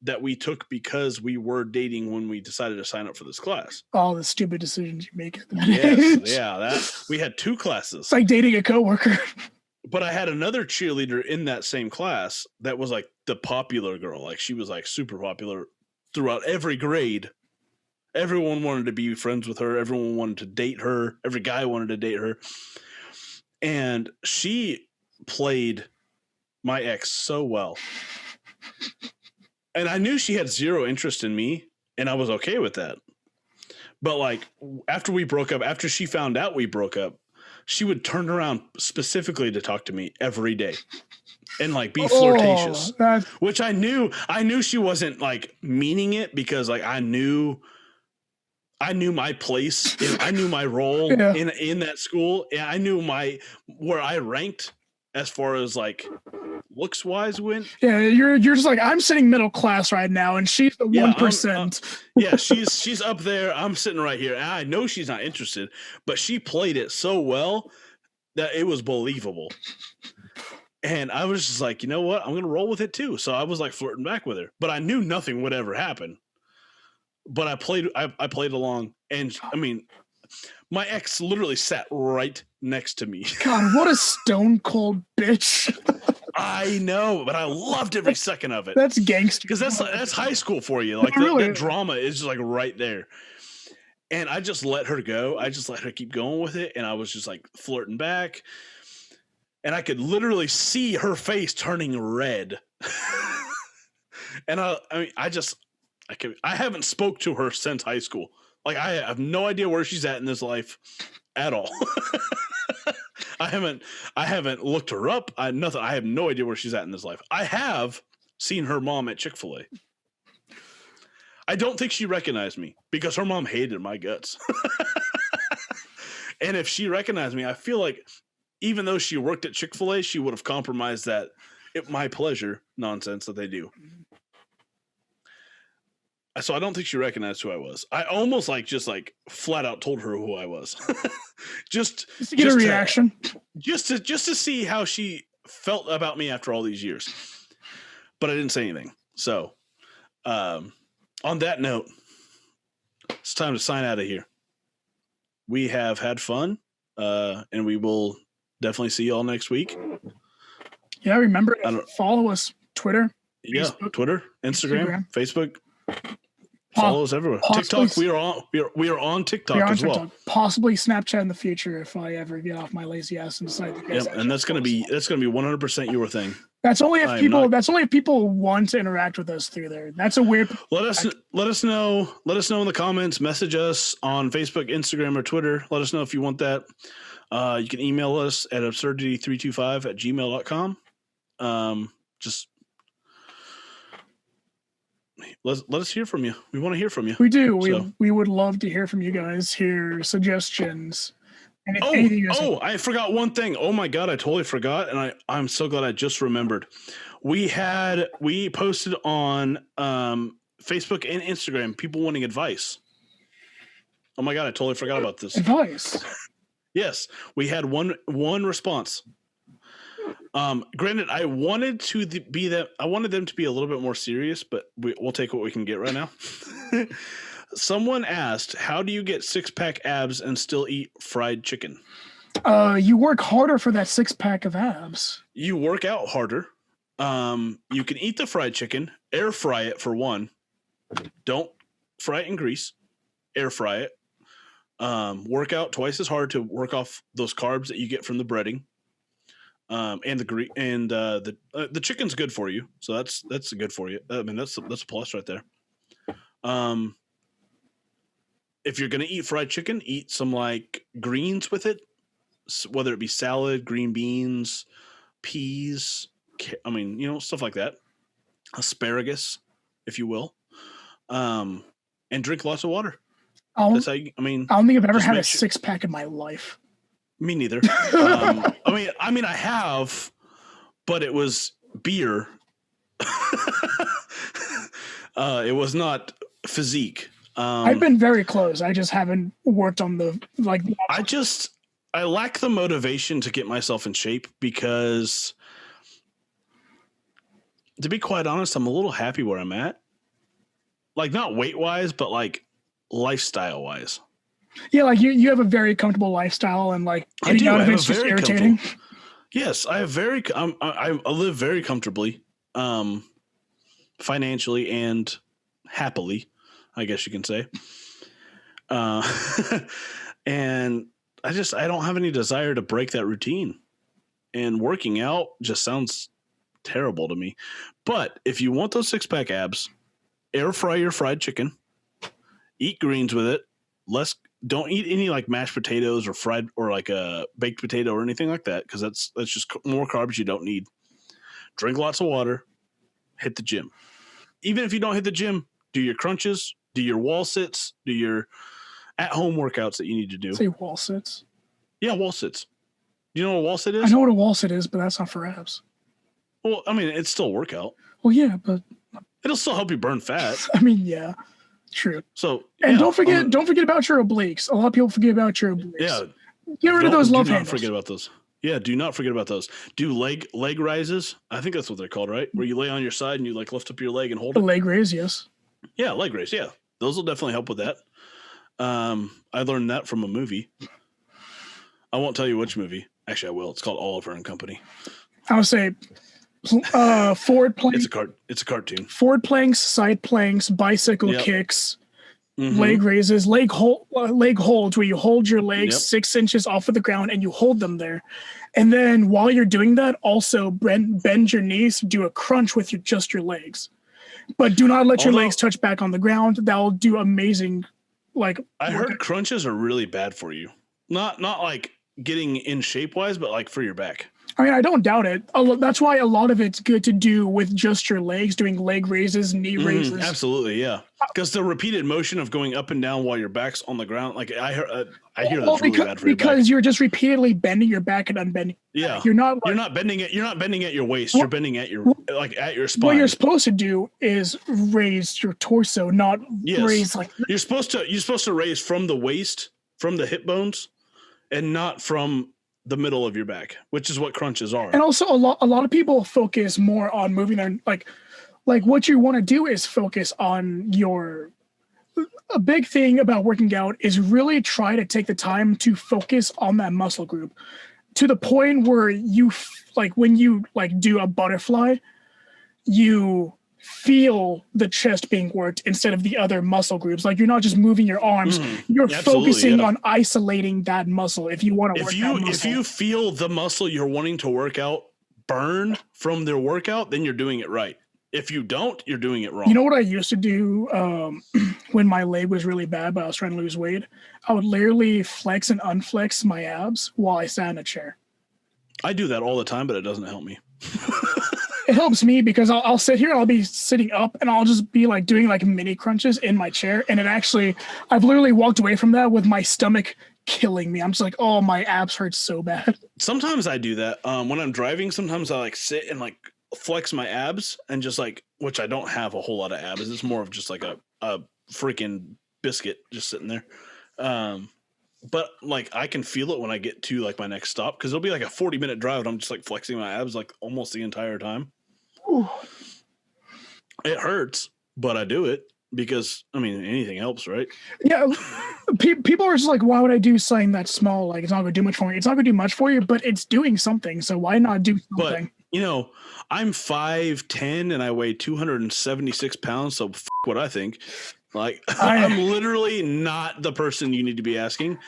that we took because we were dating when we decided to sign up for this class. All the stupid decisions you make at that age. Yes, yeah, we had 2 classes. It's like dating a coworker. But I had another cheerleader in that same class that was like the popular girl. Like she was like super popular throughout every grade. Everyone wanted to be friends with her. Everyone wanted to date her. Every guy wanted to date her. And she played my ex so well. And I knew she had zero interest in me, and I was okay with that. But like after we broke up, after she found out we broke up, she would turn around specifically to talk to me every day and like be flirtatious, which I knew she wasn't like meaning it because like I knew my place. I knew my role in that school. And I knew where I ranked as far as like looks wise went. Yeah, you're just like, I'm sitting middle class right now, and she's the 1%. Yeah, she's up there. I'm sitting right here. And I know she's not interested, but she played it so well that it was believable. And I was just like, you know what? I'm gonna roll with it too. So I was like flirting back with her, but I knew nothing would ever happen. But I played along, and I mean, my ex literally sat right next to me. God, what a stone cold bitch. I know, but I loved every second of it. That's gangster. Because that's high school for you. Like the drama is just like right there. And I just let her go. I just let her keep going with it. And I was just like flirting back. And I could literally see her face turning red. And I haven't spoke to her since high school. Like I have no idea where she's at in this life at all. I haven't looked her up. I have no idea where she's at in this life. I have seen her mom at Chick-fil-A. I don't think she recognized me because her mom hated my guts. And if she recognized me, I feel like even though she worked at Chick-fil-A, she would have compromised that my pleasure nonsense that they do. So I don't think she recognized who I was. I almost just flat out told her who I was. just to get a reaction. Just to see how she felt about me after all these years. But I didn't say anything. So on that note, it's time to sign out of here. We have had fun, and we will definitely see you all next week. Yeah, remember to follow us Twitter. Yeah, Twitter, Instagram, Facebook. Follow us everywhere. TikTok. We are on TikTok as well. Possibly Snapchat in the future if I ever get off my lazy ass and decide to get. Yep, and that's gonna be 100% your thing. That's only if people want to interact with us through there. That's a weird. Let us know. Let us know in the comments. Message us on Facebook, Instagram, or Twitter. Let us know if you want that. You can email us at absurditee325@gmail.com. Just. Let us hear from you. We want to hear from you. We do. We would love to hear from you guys. Hear suggestions. I forgot one thing. Oh my God, I totally forgot, and I'm so glad I just remembered. We posted on Facebook and Instagram people wanting advice. Oh my God, I totally forgot about this. Advice. Yes, we had one response. Granted, I wanted them to be a little bit more serious, but we'll take what we can get right now. Someone asked, how do you get 6-pack abs and still eat fried chicken? You work harder for that 6-pack of abs. You work out harder. You can eat the fried chicken, air fry it for one. Don't fry it in grease. Air fry it. Work out twice as hard to work off those carbs that you get from the breading. And the chicken's good for you, so that's good for you. I mean, that's a plus right there. If you're gonna eat fried chicken, eat some like greens with it, whether it be salad, green beans, peas. I mean, stuff like that. Asparagus, if you will, and drink lots of water. That's how I don't think I've ever had a 6-pack in my life. Me neither. I mean, I have, but it was beer. It was not physique. I've been very close. I just haven't worked on I lack the motivation to get myself in shape because, to be quite honest, I'm a little happy where I'm at. Like, not weight wise, but like lifestyle wise. Yeah, like you have a very comfortable lifestyle, and like getting out of it's just irritating. Yes, I have I live very comfortably, financially and happily, I guess you can say. And I don't have any desire to break that routine. And working out just sounds terrible to me. But if you want those 6-pack abs, air fry your fried chicken, eat greens with it. Don't eat any like mashed potatoes or fried or like a baked potato or anything like that, because that's just more carbs you don't need. Drink lots of water. Hit the gym. Even if you don't hit the gym, do your crunches, do your wall sits, do your at-home workouts that you need to do. Say wall sits. Yeah, wall sits. Do you know what a wall sit is? I know what a wall sit is, but that's not for abs. Well, I mean, it's still a workout. Well, yeah, but it'll still help you burn fat. I mean, yeah. True. So, and don't forget about your obliques. A lot of people forget about your obliques. Yeah. Get rid of those love handles. Do not forget about those. Yeah, do not forget about those. Do leg rises. I think that's what they're called, right? Where you lay on your side and you like lift up your leg and hold it. Leg raise, yes. Yeah, leg raise. Yeah, those will definitely help with that. I learned that from a movie. I won't tell you which movie. Actually, I will. It's called Oliver and Company. I would say forward plank. It's a cartoon. Forward planks, side planks, bicycle kicks, leg raises, leg holds, where you hold your legs 6 inches off of the ground and you hold them there. And then while you're doing that, also bend your knees, do a crunch with just your legs. But do not let your legs touch back on the ground. That'll do amazing. Like, I heard crunches are really bad for you. Not like getting in shape wise, but like for your back. I mean, I don't doubt it. That's why a lot of it's good to do with just your legs, doing leg raises, knee raises. Absolutely, yeah. Because the repeated motion of going up and down while your back's on the ground, like I hear that's really bad for your back. Because you're just repeatly bending your back and unbending. Yeah, you're not bending it. You're not bending at your waist. You're bending at your at your spine. What you're supposed to do is raise your torso, not raise like. You're supposed to raise from the waist, from the hip bones, and not from the middle of your back, which is what crunches are. And also a lot of people focus more on moving their like what you want to do is focus on a big thing about working out is really try to take the time to focus on that muscle group to the point where you like when you like do a butterfly, you feel the chest being worked instead of the other muscle groups. Like you're not just moving your arms, you're focusing on isolating that muscle. If you want to if you feel the muscle you're wanting to work out burn from their workout, then you're doing it right. If you don't, you're doing it wrong. You know what I used to do when my leg was really bad, but I was trying to lose weight? I would literally flex and unflex my abs while I sat in a chair. I do that all the time, but it doesn't help me. It helps me because I'll sit here and I'll be sitting up and I'll just be like doing like mini crunches in my chair. And I've literally walked away from that with my stomach killing me. I'm just like, oh, my abs hurt so bad. Sometimes I do that. When I'm driving, sometimes I like sit and like flex my abs and just like, which I don't have a whole lot of abs. It's more of just like a freaking biscuit just sitting there. But like I can feel it when I get to like my next stop because it'll be like a 40-minute drive and I'm just like flexing my abs like almost the entire time. Ooh. It hurts, but I do it because I mean anything helps, right? Yeah, people are just like, why would I do something that small? Like it's not going to do much for me. It's not going to do much for you, but it's doing something. So why not do something? But I'm 5'10" and I weigh 276 pounds. So what I think Like, I'm literally not the person you need to be asking.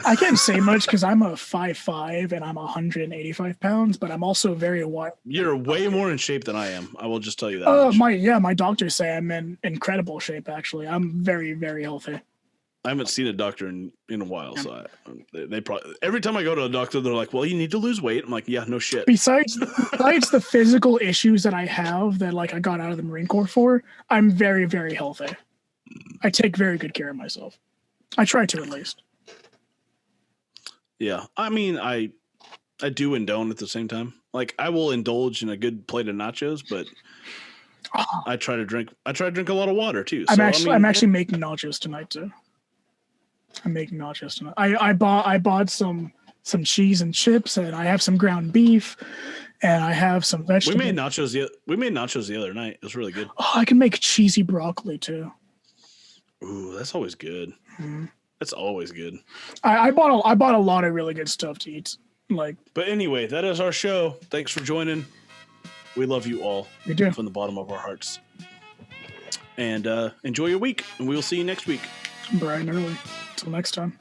I can't say much because I'm a 5'5" and I'm 185 pounds, but I'm also very wide. You're way more in shape than I am. I will just tell you that. My doctors say I'm in incredible shape. Actually, I'm very, very healthy. I haven't seen a doctor in a while, so they probably every time I go to a doctor, they're like, "Well, you need to lose weight." I'm like, "Yeah, no shit." Besides the physical issues that I have that like I got out of the Marine Corps for, I'm very, very healthy. I take very good care of myself. I try to at least. Yeah, I mean, I do and don't at the same time. Like, I will indulge in a good plate of nachos, but I try to drink a lot of water too. So, I'm actually making nachos tonight too. I'm making nachos tonight. I bought some cheese and chips, and I have some ground beef, and I have some vegetables. We made nachos the other night. It was really good. Oh, I can make cheesy broccoli too. Ooh, that's always good. Mm-hmm. That's always good. I bought a lot of really good stuff to eat. But anyway, that is our show. Thanks for joining. We love you all. We do. From the bottom of our hearts. And enjoy your week, and we will see you next week. Bright and early. Until next time.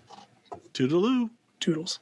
Toodaloo. Toodles.